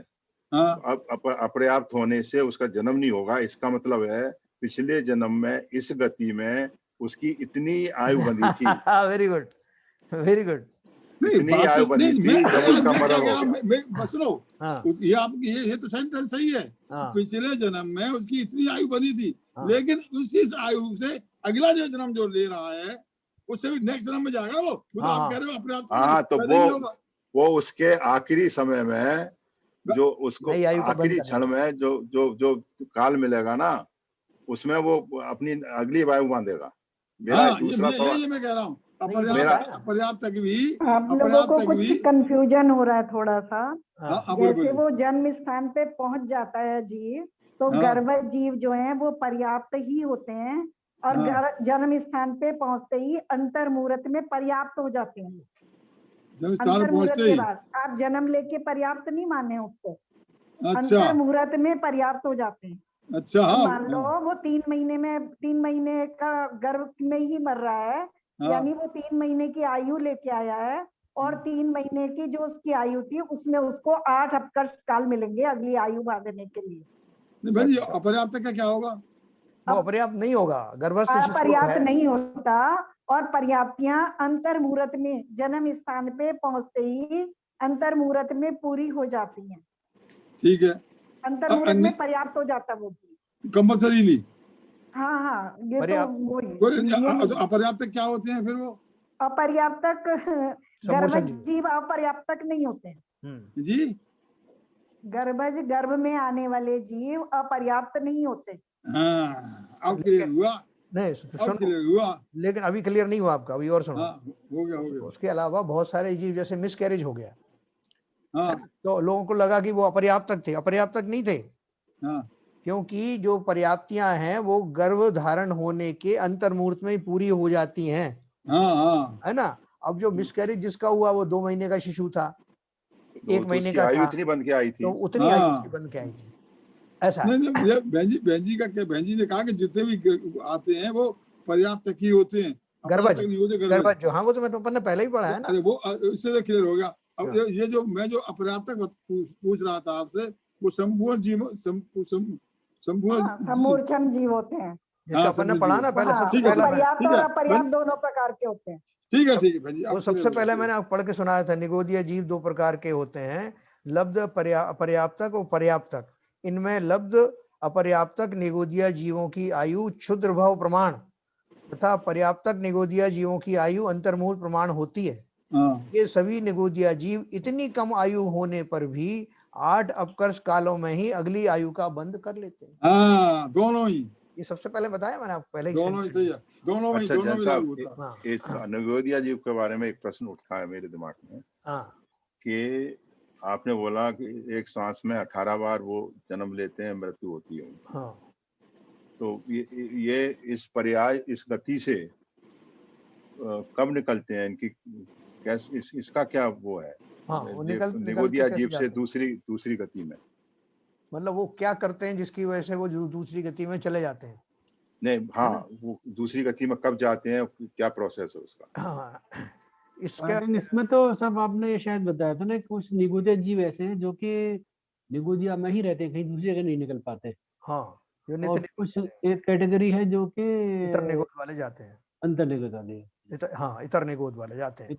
अब अपर्याप्त होने से उसका जन्म नहीं होगा, इसका मतलब है पिछले जन्म में इस गति में उसकी इतनी आयु बंधी थी। Very good, very good. इतनी आयु बंधी थी जब उसका मरण हो गया। सुनो, ये आपकी ये तो सेंटेंस सही है। पिछले जन्म में उसकी इतनी आयु बंधी थी, लेकिन उसी आयु से अगला जो जन्म जो ले रहा है उससे भी नेक्स्ट जन्म में जाएगा वो तो आप कह रहे हो अपर्याप्त। हाँ, तो वो उसके आखिरी समय में जो उसको आखिरी क्षण में जो जो जो काल मिलेगा ना, उसमें वो अपनी अगली वायु बांधेगा। मेरा दूसरा ये मैं कह रहा हूँ अपर्याप्त तक भी आप लोगों को कुछ कंफ्यूजन हो रहा है थोड़ा सा। जैसे वो जन्म स्थान पे पहुंच जाता है जीव, तो गर्भ जीव जो है वो पर्याप्त ही होते हैं, और जन्म स्थान पे पहुंचते ही अंतर मुहूर्त में पर्याप्त हो जाते हैं। अंतर मुहूर्त के बाद आप जन्म लेके पर्याप्त नहीं माने उसको। अंतर मुहूर्त में पर्याप्त हो जाते हैं। अच्छा, तो मान लो वो 3 महीने का गर्भ में ही मर रहा है, यानी वो 3 महीने की आयु लेके आया है, और 3 महीने की जो उसकी आयु थी उसमें उसको 8 अपकर्ष काल मिलेंगे अगली आयु बांधने के लिए। नहीं भाई, अपर्याप्त का क्या होगा? वो अपर्याप्त नहीं होगा, गर्भस्थ पर्याप्त नहीं होता, और पर्याप्तियां अंतर मुहूर्त में जन्म स्थान पे पहुंचते ही अंतर मुहूर्त में पूरी हो जाती हैं। ठीक है, अंतर मुहूर्त में पर्याप्त हो जाता वो कंपल्सरीली। हाँ, ये तो वही। अपर्याप्त क्या होते हैं फिर? वो अपर्याप्तक गर्भज जीव अपर्याप्तक नहीं होते हैं जी। गर्भ में आने वाले जीव अपर्याप्त नहीं होते। अब क्लियर हुआ? नहीं, क्लियर हुआ, लेकिन अभी क्लियर नहीं हुआ आपका, अभी और सुनो। हो गया। उसके अलावा बहुत सारे जीव जैसे मिसकैरेज हो गया, तो लोगों को लगा कि वो अपर्याप्तक थे, अपर्याप्तक नहीं थे। क्योंकि जो पर्याप्तियां हैं वो गर्भ धारण होने के अंतर मुहूर्त में ही पूरी हो जाती हैं। है ना। अब जो मिसकैरेज जिसका हुआ वो 2 महीने का शिशु था, 1 महीने का आयु था, इतनी बन के आई थी, तो उतनी आयु उसकी बन के आई थी। ऐसा नहीं, बहन जी ने कहा कि जितने भी आते हैं वो पर्याप्त ही होते हैं, गर्भज जो। हाँ, वो तो मैंने पहले ही पढ़ा है ना। वो इससे तो क्लियर हो गया। अब ये जो मैं जो अपर्याप्त पूछ रहा था आपसे, वो संपूर्ण जीव समूर्छन जीव होते हैं। अपन ने पढ़ा ना पहले, सबसे पहले पर्याप्त और अपर्याप्त दोनों प्रकार के होते हैं। ठीक है भाई, वो सबसे पहले मैंने आप पढ़ के सुनाया था, निगोदिया जीव 2 प्रकार के होते हैं, लब्ध अपर्याप्तक और पर्याप्तक। इनमें लब्ध अपर्याप्तक निगोदिया जीवों की आयु क्षुद्र भव प्रमाण तथा पर्याप्तक निगोदिया जीवों की आयु अंतर्मूल प्रमाण होती है। ये सभी निगोदिया जीव इतनी कम आयु होने पर भी 8 अपकर्ष कालों में ही अगली आयु का बंद कर लेते हैं। दोनों ही। ये सबसे पहले बताया मैंने आपको पहले ही। दोनों ही सही है, दोनों में लागू होता है। इस निगोदिया जीव के बारे में एक प्रश्न उठा है मेरे दिमाग में कि आपने बोला कि एक सांस में 18 बार वो जन्म लेते हैं, मृत्यु होती है। तो ये इस पर्याय, इस गति से कब निकलते हैं? इनकी कैसे, इसका क्या वो है? निगोदिया जीव से दूसरी गति में, मतलब वो क्या करते हैं जिसकी वजह से वो दूसरी गति में चले जाते हैं? नहीं, वो दूसरी गति में कब जाते हैं, क्या प्रोसेस है उसका? इसमें तो सब आपने शायद बताया था ना, कुछ निगोदिया जीव ऐसे हैं जो कि निगोदिया में ही रहते हैं, कहीं दूसरी जगह नहीं निकल पाते। और कुछ एक कैटेगरी है जो कि इतर निगोद वाले जाते हैं, अंतर निगोद वाले। इतर निगोद वाले जाते हैं।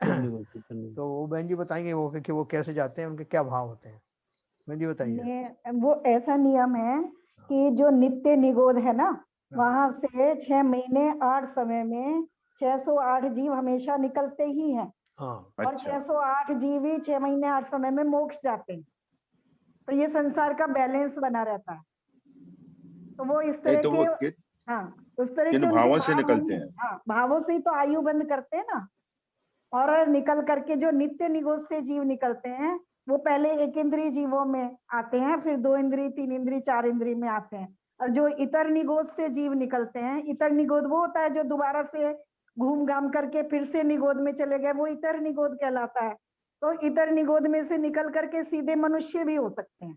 तो वो बहन जी बताएंगे वो कि वो कैसे जाते हैं, उनके क्या भाव होते हैं, बहन जी बताइए। वो ऐसा नियम है कि जो नित्य निगोद है ना, वहां से 6 महीने 8 समय में 608 जीव हमेशा निकलते ही हैं। और 608 जीव ही 6 महीने 8 समय में मोक्ष जाते हैं। तो ये संसार का बैलेंस बना रहता है। तो वो इस तरह के उस तरह के भावों से निकलते हैं। भावों से ही तो आयु बंद करते हैं ना। और निकल करके जो नित्य निगोद से जीव निकलते हैं वो पहले 1 इंद्रिय जीवों में आते हैं, फिर 2 इंद्रिय, 3 इंद्रिय, 4 इंद्रिय में आते हैं। और जो इतर निगोद से जीव निकलते हैं, इतर निगोद वो होता है जो दोबारा से घूम घाम करके फिर से निगोद में चले गए, वो इतर निगोद कहलाता है। तो इतर निगोद में से निकल करके सीधे मनुष्य भी हो सकते हैं।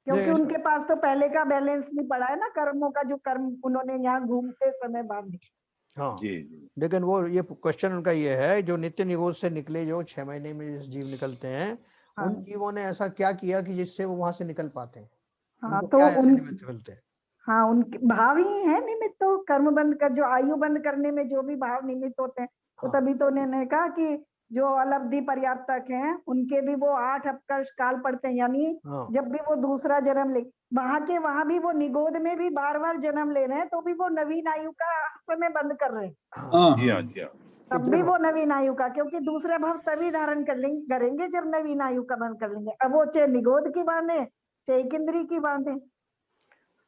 क्योंकि उनके पास तो पहले का बैलेंस नहीं पड़ा है ना, कर्मों का, जो कर्म उन्होंने यहाँ घूमते समय बांधे। हाँ जी। लेकिन वो ये क्वेश्चन उनका ये है, जो नित्य निगोज से निकले, जो 6 महीने में जीव निकलते हैं, हाँ। उन जीवों ने ऐसा क्या किया कि जिससे वो वहां से निकल पाते हैं? हाँ, तो क्या निमित्त मिलते हैं? हाँ, उनके भाव ही है निमित्त। तो कर्म बंद कर, जो आयु बंद करने में जो भी भाव निमित्त होते हैं, तो हाँ। तभी तो उन्होंने कहा कि जो अलब्धि पर्याप्तक हैं, उनके भी वो 8 अपकर्ष काल पड़ते हैं, यानी हाँ। जब भी वो दूसरा जन्म ले, वहां भी वो निगोद में भी बार जन्म ले रहे हैं, तो भी वो नवीन आयु का समय बंद कर रहे हैं। तब भी वो नवीन आयु का, क्योंकि दूसरे भाव तभी धारण करेंगे जब नवीन आयु का बंद कर लेंगे। अब वो चाहे निगोद की बांधे, चाहे एक इंद्री की बांधे।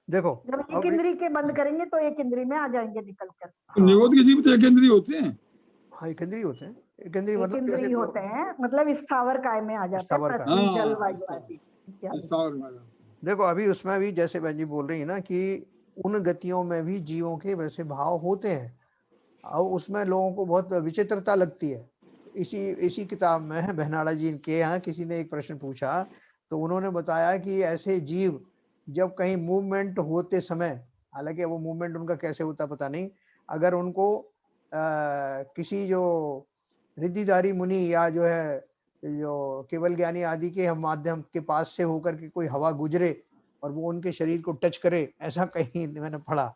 देखो, जब एक इंद्री के बंद करेंगे तो एक इंद्री में आ जाएंगे निकल कर। हाँ। निगोद के जीव तो एक इंद्री होते हैं। हाँ, एक इंद्री होते हैं। एक इंद्री होते हैं, मतलब स्थावर काय में आ जाते हैं, पृथ्वी जल वायु आदि। देखो, अभी उसमें भी जैसे बहन जी बोल रही है ना कि उन गतियों में भी जीवों के वैसे भाव होते हैं, और उसमें लोगों को बहुत विचित्रता लगती है। इसी किताब में बहनाड़ा जी के यहाँ किसी ने एक प्रश्न पूछा, तो उन्होंने बताया कि ऐसे जीव जब कहीं मूवमेंट होते समय, हालांकि वो मूवमेंट उनका कैसे होता पता नहीं, अगर उनको किसी जो रिद्धिधारी मुनि या जो है जो केवल ज्ञानी आदि के माध्यम के पास से होकर के कोई हवा गुजरे और वो उनके शरीर को टच करे, ऐसा कहीं मैंने पढ़ा।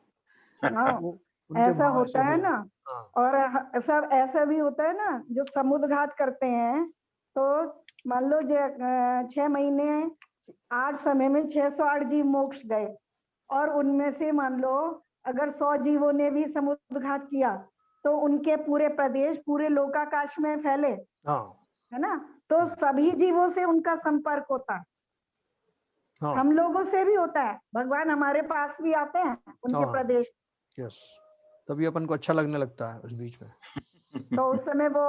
ऐसा होता है ना। और सब ऐसा भी होता है ना, जो समुद्घात करते हैं, तो मान लो 6 महीने 8 समय में 608 जीव मोक्ष गए, और उनमें से मान लो अगर 100 जीवों ने भी समुद्घात किया, तो उनके पूरे प्रदेश, पूरे लोकाकाश में फैले, है ना, तो सभी जीवों से उनका संपर्क होता है। हम लोगों से भी होता है, भगवान हमारे पास भी आते हैं उनके प्रदेश। यस, तभी अपन को अच्छा लगने लगता है उस बीच में। तो उस समय वो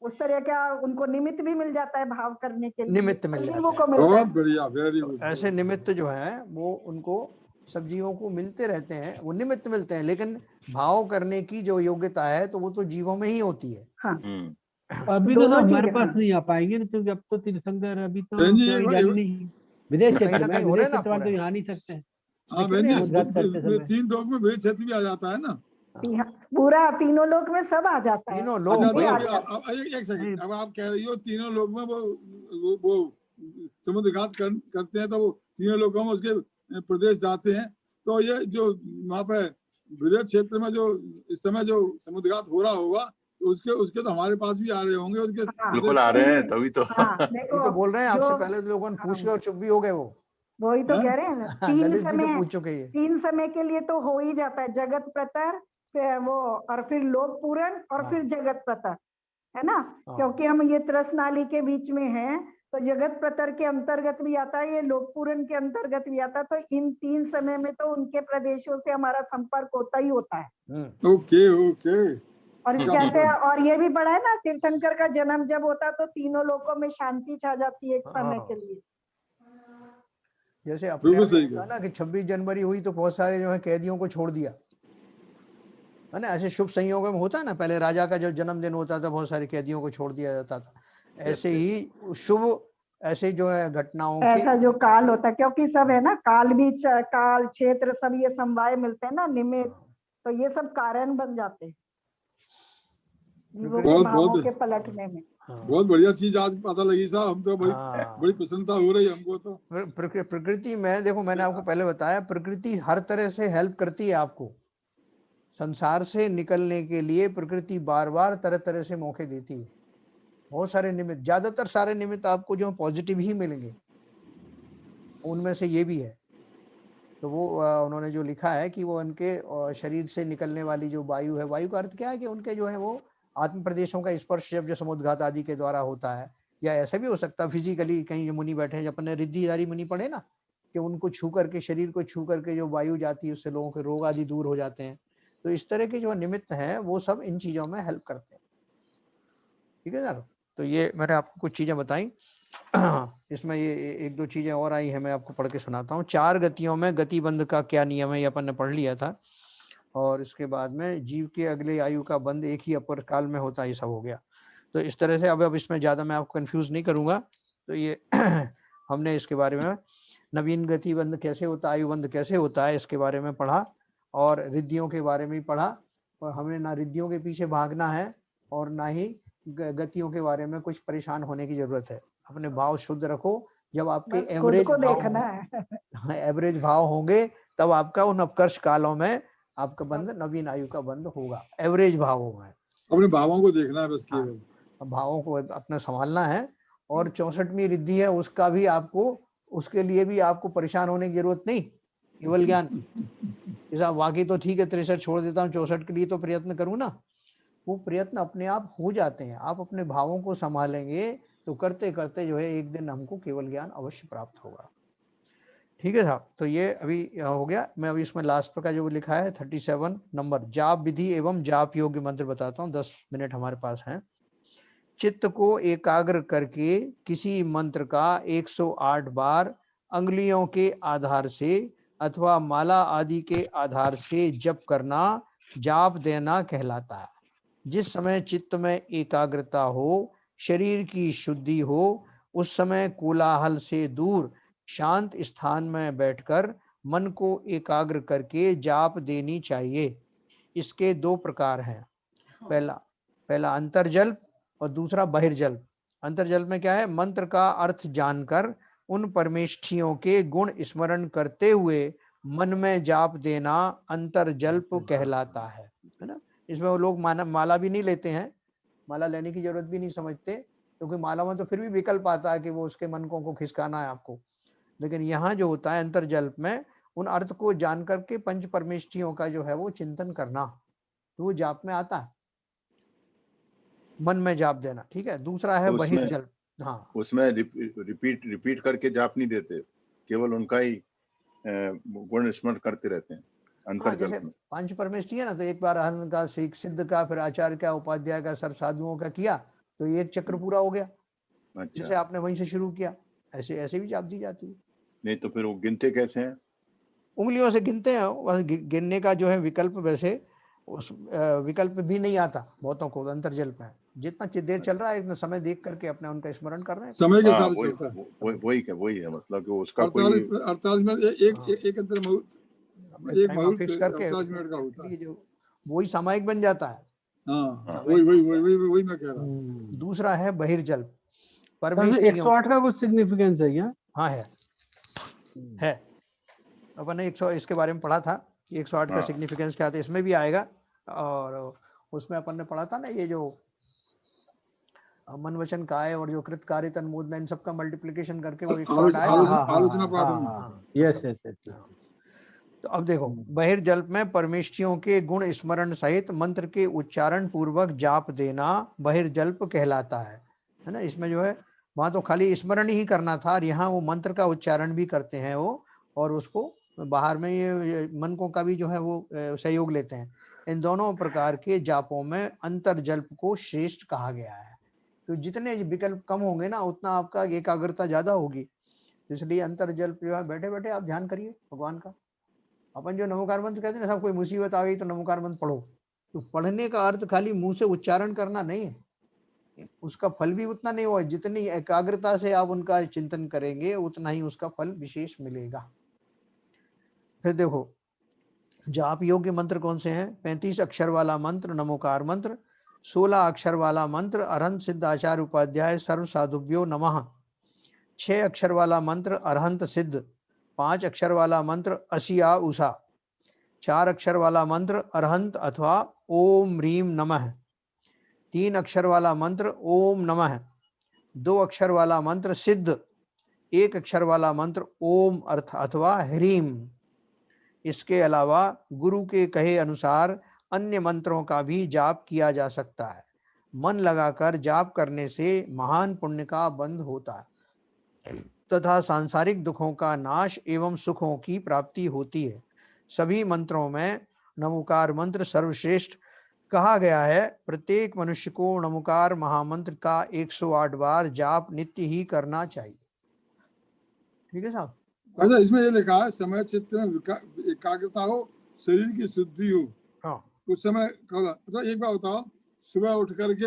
उस तरह का उनको निमित्त भी मिल जाता है भाव करने के लिए, निमित्त मिल जाता है। बहुत बढ़िया, वेरी गुड। ऐसे निमित्त जो है वो उनको सब जीवों को मिलते रहते हैं, वो निमित्त मिलते हैं, लेकिन भाव करने की जो योग्यता है तो वो तो जीवों में ही होती है। हाँ। अभी तो हमारे पास नहीं आ पाएंगे, क्योंकि अब तो तीर्थंकर अभी तो नहीं, विदेश क्षेत्र में तो यहाँ नहीं सकते हैं। हाँ बहन, 3 लोक में विदेश क्षेत्र भी आ जाता है ना। पूरा तीनों लोक में सब आ जाता है। तीनों लोक। एक सेकंड, अब आप कह रही हो तीनों लोक में वो समुद्रघात करते हैं, तो वो तीनों लोगों में उसके प्रदेश जाते हैं, तो ये जो वहाँ पे विदेश क्षेत्र में जो इस समय जो समुद्रघात हो रहा होगा, उसके तो हमारे पास भी आ रहे होंगे, उसके बिल्कुल आ रहे हैं, तभी तो तो बोल रहे हैं आपसे पहले तो लोगों ने पूछ के और चुप भी हो गए। वही तो कह रहे हैं, 3 समय समय के लिए तो हो ही जाता है, जगत प्रतर, फिर वो, और फिर लोक पूरण, और फिर जगत प्रतर, है ना। क्योंकि हम ये त्रस नाली के बीच में हैं, तो जगत प्रतर के अंतर्गत भी आता है, ये लोक पूरण के अंतर्गत भी आता है। तो इन 3 समय में तो उनके प्रदेशों से हमारा संपर्क होता ही होता है। ओके। और कहते हैं, और ये भी पढ़ा है ना, तीर्थंकर का जन्म जब होता तो तीनों लोकों में शांति छा जाती है एक समय के लिए। जैसे अपने ना कि 26 जनवरी हुई तो बहुत सारे जो है कैदियों को छोड़ दिया, है ना। ऐसे शुभ संयोगों में होता है ना, पहले राजा का जो जन्मदिन होता था बहुत सारे कैदियों को छोड़ दिया जाता था। ऐसे ही शुभ ऐसे जो है घटनाओं ऐसा जो काल होता है, क्योंकि सब है ना, काल भी, काल क्षेत्र सब ये समवाय मिलते हैं ना, निमित्त, तो ये सब कारण बन जाते हैं भावों के पलटने में। बहुत बढ़िया चीज आज पता लगी साहब, हम तो बड़ी प्रसन्नता हो रही है हमको। तो प्रकृति में देखो, मैंने आपको पहले बताया, प्रकृति हर तरह से हेल्प करती है आपको संसार से निकलने के लिए। प्रकृति बार बार तरह तरह से मौके देती है, बहुत सारे निमित्त, ज्यादातर सारे निमित्त आपको जो पॉजिटिव ही मिलेंगे, उनमें से ये भी है। तो वो उन्होंने जो लिखा है कि वो उनके शरीर से निकलने वाली जो वायु है, वायु का अर्थ क्या है कि उनके जो है वो आत्म प्रदेशों का स्पर्श जब जो समुद्घात आदि के द्वारा होता है, या ऐसा भी हो सकता है फिजिकली, कहीं मुनि बैठे हैं, अपने रिद्धिधारी मुनि पढ़े ना, कि उनको छू करके, शरीर को छू करके जो वायु जाती है उससे लोगों के रोग आदि दूर हो जाते हैं। तो इस तरह के जो निमित्त हैं वो सब इन चीजों में हेल्प करते हैं। ठीक है ना। तो ये मैंने आपको कुछ चीजें बताई। इसमें ये 1-2 चीजें और आई है, मैं आपको पढ़ के सुनाता हूँ। 4 गतियों में गतिबंध का क्या नियम है, ये अपन ने पढ़ लिया था। और इसके बाद में जीव के अगले आयु का बंद एक ही अपर काल में होता है, ये सब हो गया। तो इस तरह से अब इसमें ज्यादा मैं आपको कंफ्यूज नहीं करूंगा। तो ये हमने इसके बारे में नवीन गति बंध कैसे होता है, आयु बंध कैसे होता है, इसके बारे में पढ़ा, और रिद्धियों के बारे में पढ़ा। और हमें ना रिद्धियों के पीछे भागना है और ना ही गतियों के बारे में कुछ परेशान होने की जरूरत है। अपने भाव शुद्ध रखो। जब आपके एवरेज एवरेज भाव होंगे तब आपका उन अपकर्ष कालों में आपका बंध नवीन आयु का बंध होगा, एवरेज भावों में। अपने भावों को देखना है बस, केवल भावों को अपना संभालना है। और 64वीं रिद्धि है, उसका भी आपको, उसके लिए भी आपको परेशान होने की जरूरत नहीं, केवल ज्ञान। जैसा बाकी तो ठीक है 63 छोड़ देता हूँ, 64 के लिए तो प्रयत्न करूँ ना, वो प्रयत्न अपने आप हो जाते हैं। आप अपने भावों को संभालेंगे तो करते करते जो है एक दिन हमको केवल ज्ञान अवश्य प्राप्त होगा। ठीक है साहब, तो ये अभी हो गया। मैं अभी इसमें लास्ट का जो लिखा है 37 नंबर, जाप विधि एवं जाप योग्य मंत्र बताता हूँ, 10 मिनट हमारे पास हैं। चित्त को एकाग्र करके किसी मंत्र का 108 बार अंगुलियों के आधार से अथवा माला आदि के आधार से जप करना जाप देना कहलाता है। जिस समय चित्त में एकाग्रता हो, शरीर की शुद्धि हो, उस समय कोलाहल से दूर शांत स्थान में बैठकर मन को एकाग्र करके जाप देनी चाहिए। इसके 2 प्रकार हैं, पहला अंतर्जल्प और दूसरा बहिर्जल्प। अंतर्जल्प में क्या है, मंत्र का अर्थ जानकर उन परमेष्ठियों के गुण स्मरण करते हुए मन में जाप देना अंतर्जल्प कहलाता है ना। इसमें वो लोग माला भी नहीं लेते हैं, माला लेने की जरूरत भी नहीं समझते, क्योंकि माला में तो फिर भी विकल्प आता है कि वो उसके मनकों को खिसकाना है आपको। लेकिन यहाँ जो होता है अंतर्जल्प में, उन अर्थ को जान करके पंच परमेष्ठियों का जो है वो चिंतन करना, तो वो जाप में आता है, मन में जाप देना। ठीक है, दूसरा है बहिर्जल्प। हाँ, उसमें रिपीट करके जाप नहीं देते, केवल उनका ही गुण स्मरण करते रहते हैं। जैसे पंच परमेष्ठी है ना, तो एक बार अहंत का, सिद्ध का, फिर आचार्य का, उपाध्याय का, सर्व साधुओं का किया तो एक चक्र पूरा हो गया। अच्छा। जैसे आपने वहीं से शुरू किया, ऐसे भी जाप दी जाती है। नहीं तो फिर वो गिनते कैसे हैं? उंगलियों से गिनते हैं। गिनने का जो है विकल्प, वैसे उस विकल्प भी नहीं आता बहुतों को अंतर्जल्प में। जितना देर चल रहा है इतना समय देख करके अपने उनका स्मरण कर रहे हैं, समय के साथ चलता है। वही है, मतलब कि उसका 48 में एक अंतर एक फिक्स करके जो वही सामायिक बन जाता है। वही मैं कह रहा हूँ। दूसरा है बहिर्जल्प। 108 का कुछ सिग्निफिकेंस है क्या? हाँ है। अपन ने 100 इसके बारे में पढ़ा था, 108 का सिग्निफिकेंस क्या था, इसमें भी आएगा। और उसमें अपन ने पढ़ा था ना, ये जो मन वचन काय और जो कृत कार्य तन मोदना, इन सबका मल्टीप्लिकेशन करके वो 108 आएगा। यस। तो अब देखो, बहिर्जल्प में परमेष्ठियों के गुण स्मरण सहित मंत्र के उच्चारण पूर्वक जाप देना बहिर्जल्प कहलाता है ना। इसमें जो है वहां तो खाली स्मरण ही करना था, और यहाँ वो मंत्र का उच्चारण भी करते हैं वो, और उसको बाहर में ये मनकों का भी जो है वो सहयोग लेते हैं। इन दोनों प्रकार के जापों में अंतर्जल्प को श्रेष्ठ कहा गया है। तो जितने विकल्प कम होंगे ना, उतना आपका एकाग्रता ज्यादा होगी। इसलिए अंतर्जल्प जो है, बैठे बैठे आप ध्यान करिए भगवान का। अपन जो नमोकार मंत्र कहते हैं ना, सब कोई मुसीबत आ गई तो नमोकार मंत्र पढ़ो, तो पढ़ने का अर्थ खाली मुंह से उच्चारण करना नहीं है, उसका फल भी उतना नहीं हुआ। जितनी एकाग्रता से आप उनका चिंतन करेंगे उतना ही उसका फल विशेष मिलेगा। फिर देखो, जाप योग्य मंत्र कौन से हैं? 35 अक्षर वाला मंत्र नमोकार मंत्र, 16 अक्षर वाला मंत्र अरहंत सिद्ध आचार्य उपाध्याय सर्व साधुभ्यो नमः, 6 अक्षर वाला मंत्र अरहंत सिद्ध, 5 अक्षर वाला मंत्र असिया उषा, 4 अक्षर वाला मंत्र अरहंत अथवा ओम ह्रीम नमः, 3 अक्षर वाला मंत्र ओम नमः, 2 अक्षर वाला मंत्र सिद्ध, 1 अक्षर वाला मंत्र ओम अर्थ अथवा ह्रीम। इसके अलावा गुरु के कहे अनुसार अन्य मंत्रों का भी जाप किया जा सकता है। मन लगाकर जाप करने से महान पुण्य का बंध होता है तथा सांसारिक दुखों का नाश एवं सुखों की प्राप्ति होती है। सभी मंत्रों में नमोकार मंत्र सर्वश्रेष्ठ कहा गया है। प्रत्येक मनुष्य को नमोकार महामंत्र का 108 बार जाप नित्य ही करना चाहिए। ठीक है साहब? अच्छा, इसमें ये लिखा है समय चित्त में एकाग्रता हो, शरीर की शुद्धि हो। हाँ। उस समय तो एक बार बताओ, सुबह उठ करके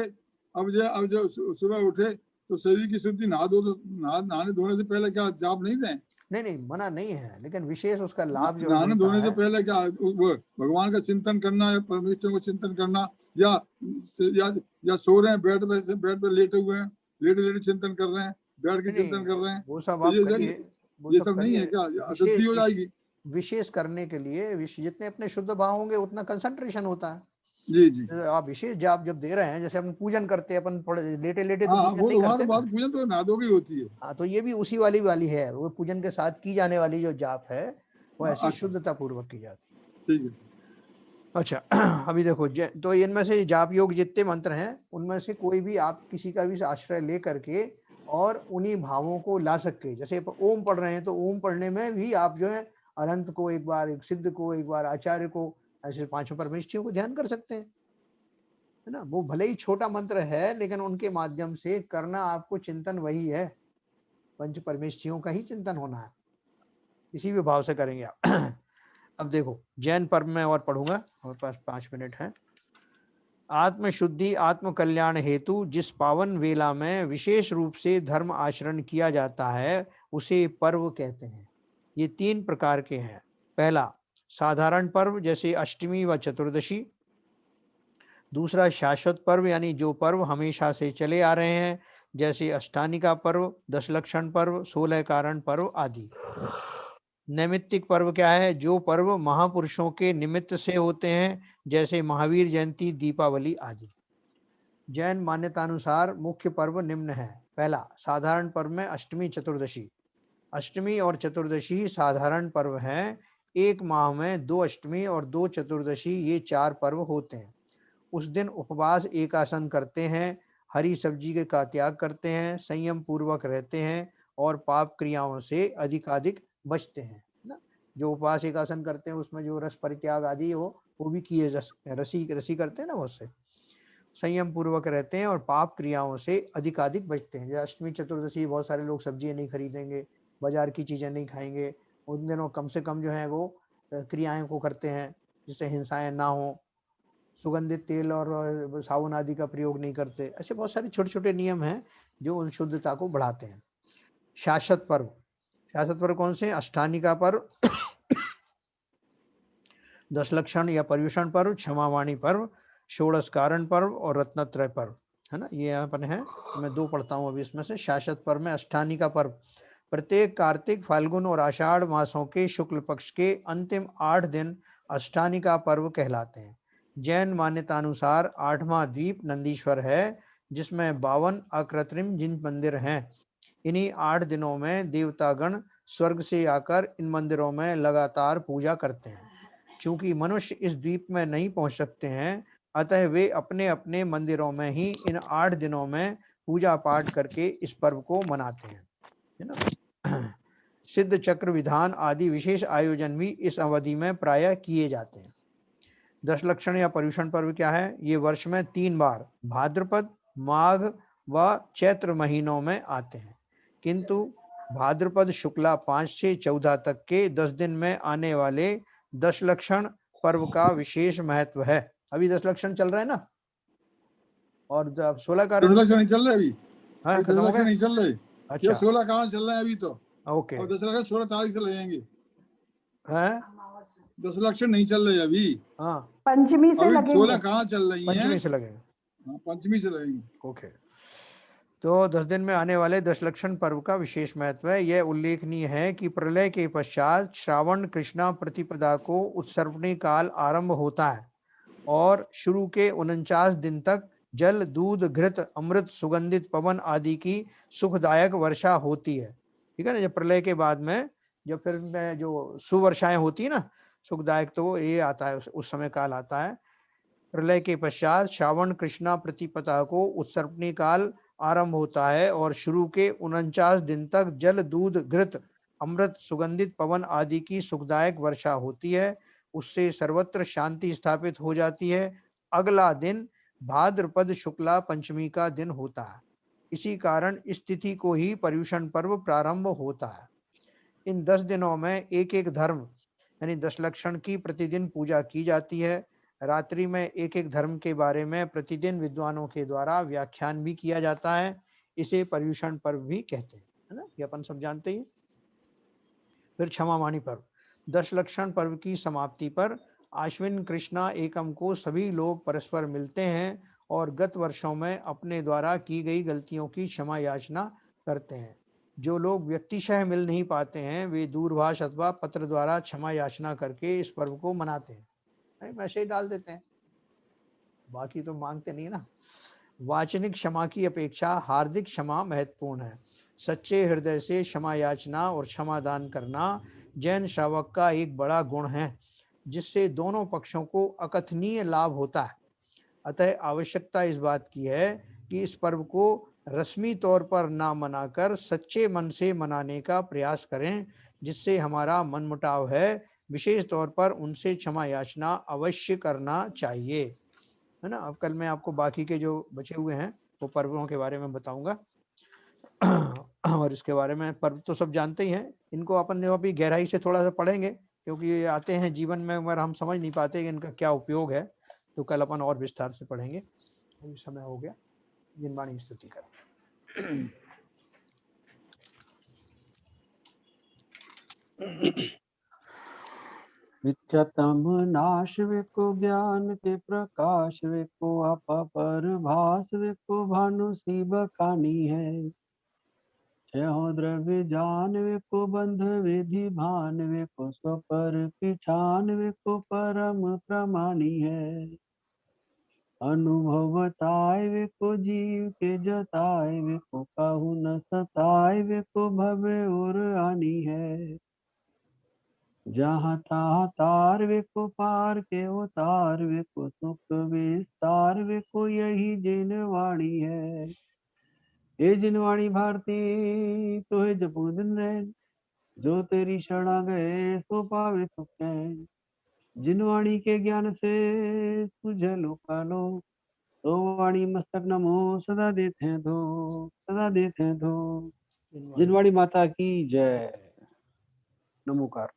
अब जो सुबह उठे तो शरीर की शुद्धि नहाने धोने से पहले क्या जाप नहीं दें? नहीं नहीं मना नहीं है, लेकिन विशेष उसका लाभ जो नहाने धोने से पहले क्या वो भगवान का चिंतन करना है, परमेश्वर को चिंतन करना, या सो रहे हैं बेड पे लेटे हुए हैं, लेटे चिंतन कर रहे हैं, बैठ के चिंतन कर रहे हैं, वो सब तो आप करिए, ये सब नहीं है क्या? अशुद्धि हो जाएगी। विशेष करने के लिए जितने अपने शुद्ध भाव होंगे उतना कंसंट्रेशन होता है। जी जी। आप विशेष जाप जब दे रहे हैं, जैसे अपन पूजन करते हैं, अपन लेटे लेटे तो पूजन नहीं करते ना। पूजन तो नहा धो के होती है। हाँ, तो ये भी उसी वाली है, वो पूजन के साथ की जाने वाली जो जाप है वो ऐसी शुद्धता पूर्वक की जाती है। ठीक है। अच्छा, अभी देखो, तो इनमें से जाप योग जितने मंत्र हैं उनमें से कोई भी आप किसी का भी आश्रय ले करके और उन्हीं भावों को ला सकते। जैसे ओम पढ़ रहे हैं तो ओम पढ़ने में भी आप जो है अनंत को एक बार, एक सिद्ध को एक बार, आचार्य को, ऐसे पांचों परमेष्ठियों को ध्यान कर सकते हैं, है ना। वो भले ही छोटा मंत्र है, लेकिन उनके माध्यम से करना आपको चिंतन वही है, पंच परमेष्ठियों का ही चिंतन होना है, इसी भी भाव से करेंगे आप। अब देखो, जैन पर्व में और पढ़ूंगा, हमारे पास 5 मिनट है। आत्म शुद्धि आत्म कल्याण हेतु जिस पावन वेला में विशेष रूप से धर्म आचरण किया जाता है उसे पर्व कहते हैं। ये 3 प्रकार के हैं। पहला साधारण पर्व, जैसे अष्टमी व चतुर्दशी। दूसरा शाश्वत पर्व, यानी जो पर्व हमेशा से चले आ रहे हैं, जैसे अष्टानिका पर्व, दशलक्षण पर्व, 16 कारण पर्व आदि। नैमित्तिक पर्व क्या है? जो पर्व महापुरुषों के निमित्त से होते हैं, जैसे महावीर जयंती, दीपावली आदि। जैन मान्यतानुसार मुख्य पर्व निम्न है। पहला साधारण पर्व में अष्टमी चतुर्दशी। अष्टमी और चतुर्दशी साधारण पर्व हैं। एक माह में 2 अष्टमी और 2 चतुर्दशी, ये 4 पर्व होते हैं। उस दिन उपवास एकासन करते हैं, हरी सब्जी का त्याग करते हैं, संयम पूर्वक रहते हैं और पाप क्रियाओं से अधिकाधिक बचते हैं ना। जो उपवास एकासन करते हैं उसमें जो रस परित्याग आदि हो वो भी किए जा सकते हैं, रसी करते हैं ना, उससे संयम पूर्वक रहते हैं और पाप क्रियाओं से अधिकाधिक बचते हैं। जैसे अष्टमी चतुर्दशी बहुत सारे लोग सब्जी नहीं खरीदेंगे, बाजार की चीजें नहीं खाएंगे, उन दिनों कम से कम जो है वो क्रियाएं को करते हैं जिससे हिंसाएं ना हो, सुगंधित तेल और साबुन आदि का प्रयोग नहीं करते। ऐसे बहुत सारे छोटे छोटे नियम हैं जो उन शुद्धता को बढ़ाते हैं। शाश्वत पर्व, शाश्वत पर्व कौन से? अष्टानिका पर्व, दशलक्षण या पर्युषण पर्व, क्षमावाणी पर्व, षोड़श कारण पर्व और रत्नत्रय पर्व, है ना। ये यहाँ पर है, मैं 2 पढ़ता हूँ अभी इसमें से। शाश्वत पर्व में अष्टानिका पर्व प्रत्येक कार्तिक, फाल्गुन और आषाढ़ मासों के शुक्ल पक्ष के अंतिम 8 दिन अष्टानिका पर्व कहलाते हैं। जैन मान्यतानुसार 8वां द्वीप नंदीश्वर है, जिसमें 52 अकृत्रिम जिन मंदिर हैं। इन्हीं 8 दिनों में देवतागण स्वर्ग से आकर इन मंदिरों में लगातार पूजा करते हैं। चूंकि मनुष्य इस द्वीप में नहीं पहुंच सकते हैं, अतः वे अपने अपने मंदिरों में ही इन 8 दिनों में पूजा पाठ करके इस पर्व को मनाते हैं, है ना। सिद्ध चक्र विधान आदि विशेष आयोजन भी इस अवधि में प्रायः किए जाते हैं। दशलक्षण या पर्युषण पर्व क्या है? ये वर्ष में 3 बार भाद्रपद, माघ व चैत्र महीनों में आते हैं, किंतु भाद्रपद शुक्ला 5 से 14 तक के 10 दिन में आने वाले दशलक्षण पर्व का विशेष महत्व है। अभी दशलक्षण चल रहा है ना, और 16 कारण दशलक्षण नहीं चल रहे अभी। हाँ, खत्म हो गए? नहीं चल रहे। अच्छा, 16 कारण चल रहे हैं अभी तो। ओके। और दशलक्षण 16 तारीख से लगेंगे। हैं? दशलक्षण नहीं चल रहे अभी। हाँ, पंचमी से लगेंगे। 16 कहाँ चल रही हैं? पंचमी से लगेंगे। हाँ, पंचमी से लगेंगे। ओके। तो 10 दिन में आने वाले दशलक्षण पर्व का विशेष महत्व है। यह उल्लेखनीय है कि प्रलय के पश्चात श्रावण कृष्णा प्रतिपदा को उत्सर्पणी काल आरंभ होता है और शुरू के 49 दिन तक जल, दूध, घृत, अमृत, सुगंधित पवन आदि की सुखदायक वर्षा होती है। ठीक है ना। जब प्रलय के बाद में जब फिर जो सुवर्षाएं होती है ना, सुखदायक, तो ये आता है, उस समय काल आता है। प्रलय के पश्चात श्रावण कृष्णा प्रतिपदा को उत्सर्पणी काल आरंभ होता है और शुरू के 49 दिन तक जल, दूध, घृत, अमृत, सुगंधित पवन आदि की सुखदायक वर्षा होती है। उससे सर्वत्र शांति स्थापित हो जाती है। अगला दिन भाद्रपद शुक्ला पंचमी का दिन होता है। इसी कारण इस तिथि को ही पर्युषण पर्व प्रारंभ होता है। इन 10 दिनों में एक एक धर्म यानी दशलक्षण की प्रतिदिन पूजा की जाती है। रात्रि में एक एक धर्म के बारे में प्रतिदिन विद्वानों के द्वारा व्याख्यान भी किया जाता है। इसे पर्युषण पर्व भी कहते हैं, है ना। ये अपन सब जानते ही। फिर क्षमावाणी पर्व। दशलक्षण पर्व की समाप्ति पर आश्विन कृष्णा एकम को सभी लोग परस्पर मिलते हैं और गत वर्षों में अपने द्वारा की गई गलतियों की क्षमा याचना करते हैं। जो लोग व्यक्तिशः मिल नहीं पाते हैं वे दूरभाष अथवा पत्र द्वारा क्षमा याचना करके इस पर्व को मनाते हैं। मैसेज डाल देते हैं, बाकी तो मांगते नहीं ना। वाचनिक क्षमा की अपेक्षा हार्दिक क्षमा महत्वपूर्ण है। सच्चे हृदय से क्षमा याचना और क्षमादान करना जैन श्रावक का एक बड़ा गुण है, जिससे दोनों पक्षों को अकथनीय लाभ होता है। अतः आवश्यकता इस बात की है कि इस पर्व को रस्मी तौर पर ना मनाकर सच्चे मन से मनाने का प्रयास करें, जिससे हमारा मनमुटाव है विशेष तौर पर उनसे क्षमा याचना अवश्य करना चाहिए, है ना। अब कल मैं आपको बाकी के जो बचे हुए हैं वो पर्वों के बारे में बताऊंगा। और इसके बारे में पर्व तो सब जानते ही हैं, इनको अपन जो अभी गहराई से थोड़ा सा पढ़ेंगे, क्योंकि ये आते हैं जीवन में मगर हम समझ नहीं पाते कि इनका क्या उपयोग है, तो कल अपन और विस्तार से पढ़ेंगे। अभी समय हो गया, जिनवाणी स्तुति कर। मिथ्यातम नाश वे को ज्ञान के प्रकाश वे को आपा पर भास वे को भानु सी बखानी है। छहो द्रव्य जान वे को बंध विधि भान वे को स्वपर पिछान वे को परम प्रमाणी है। अनुभवताय वे को जीव के जताय वे को कहु न सताय वे को भवे और आनी है। जहाँ तहाँ तार वे को पार के उतार वे को सुख विस्तार वे को यही जिनवाणी है। हे जिनवाणी भारती तो है जपू दिन रैन, जो तेरी शरणा गए सो पावे सुख चैन। जिनवाणी के ज्ञान से तुझे लोका लो, तो वाणी मस्तक नमो सदा देते हैं धो, सदा देते हैं धो। जिनवाणी माता की जय। नमोकार।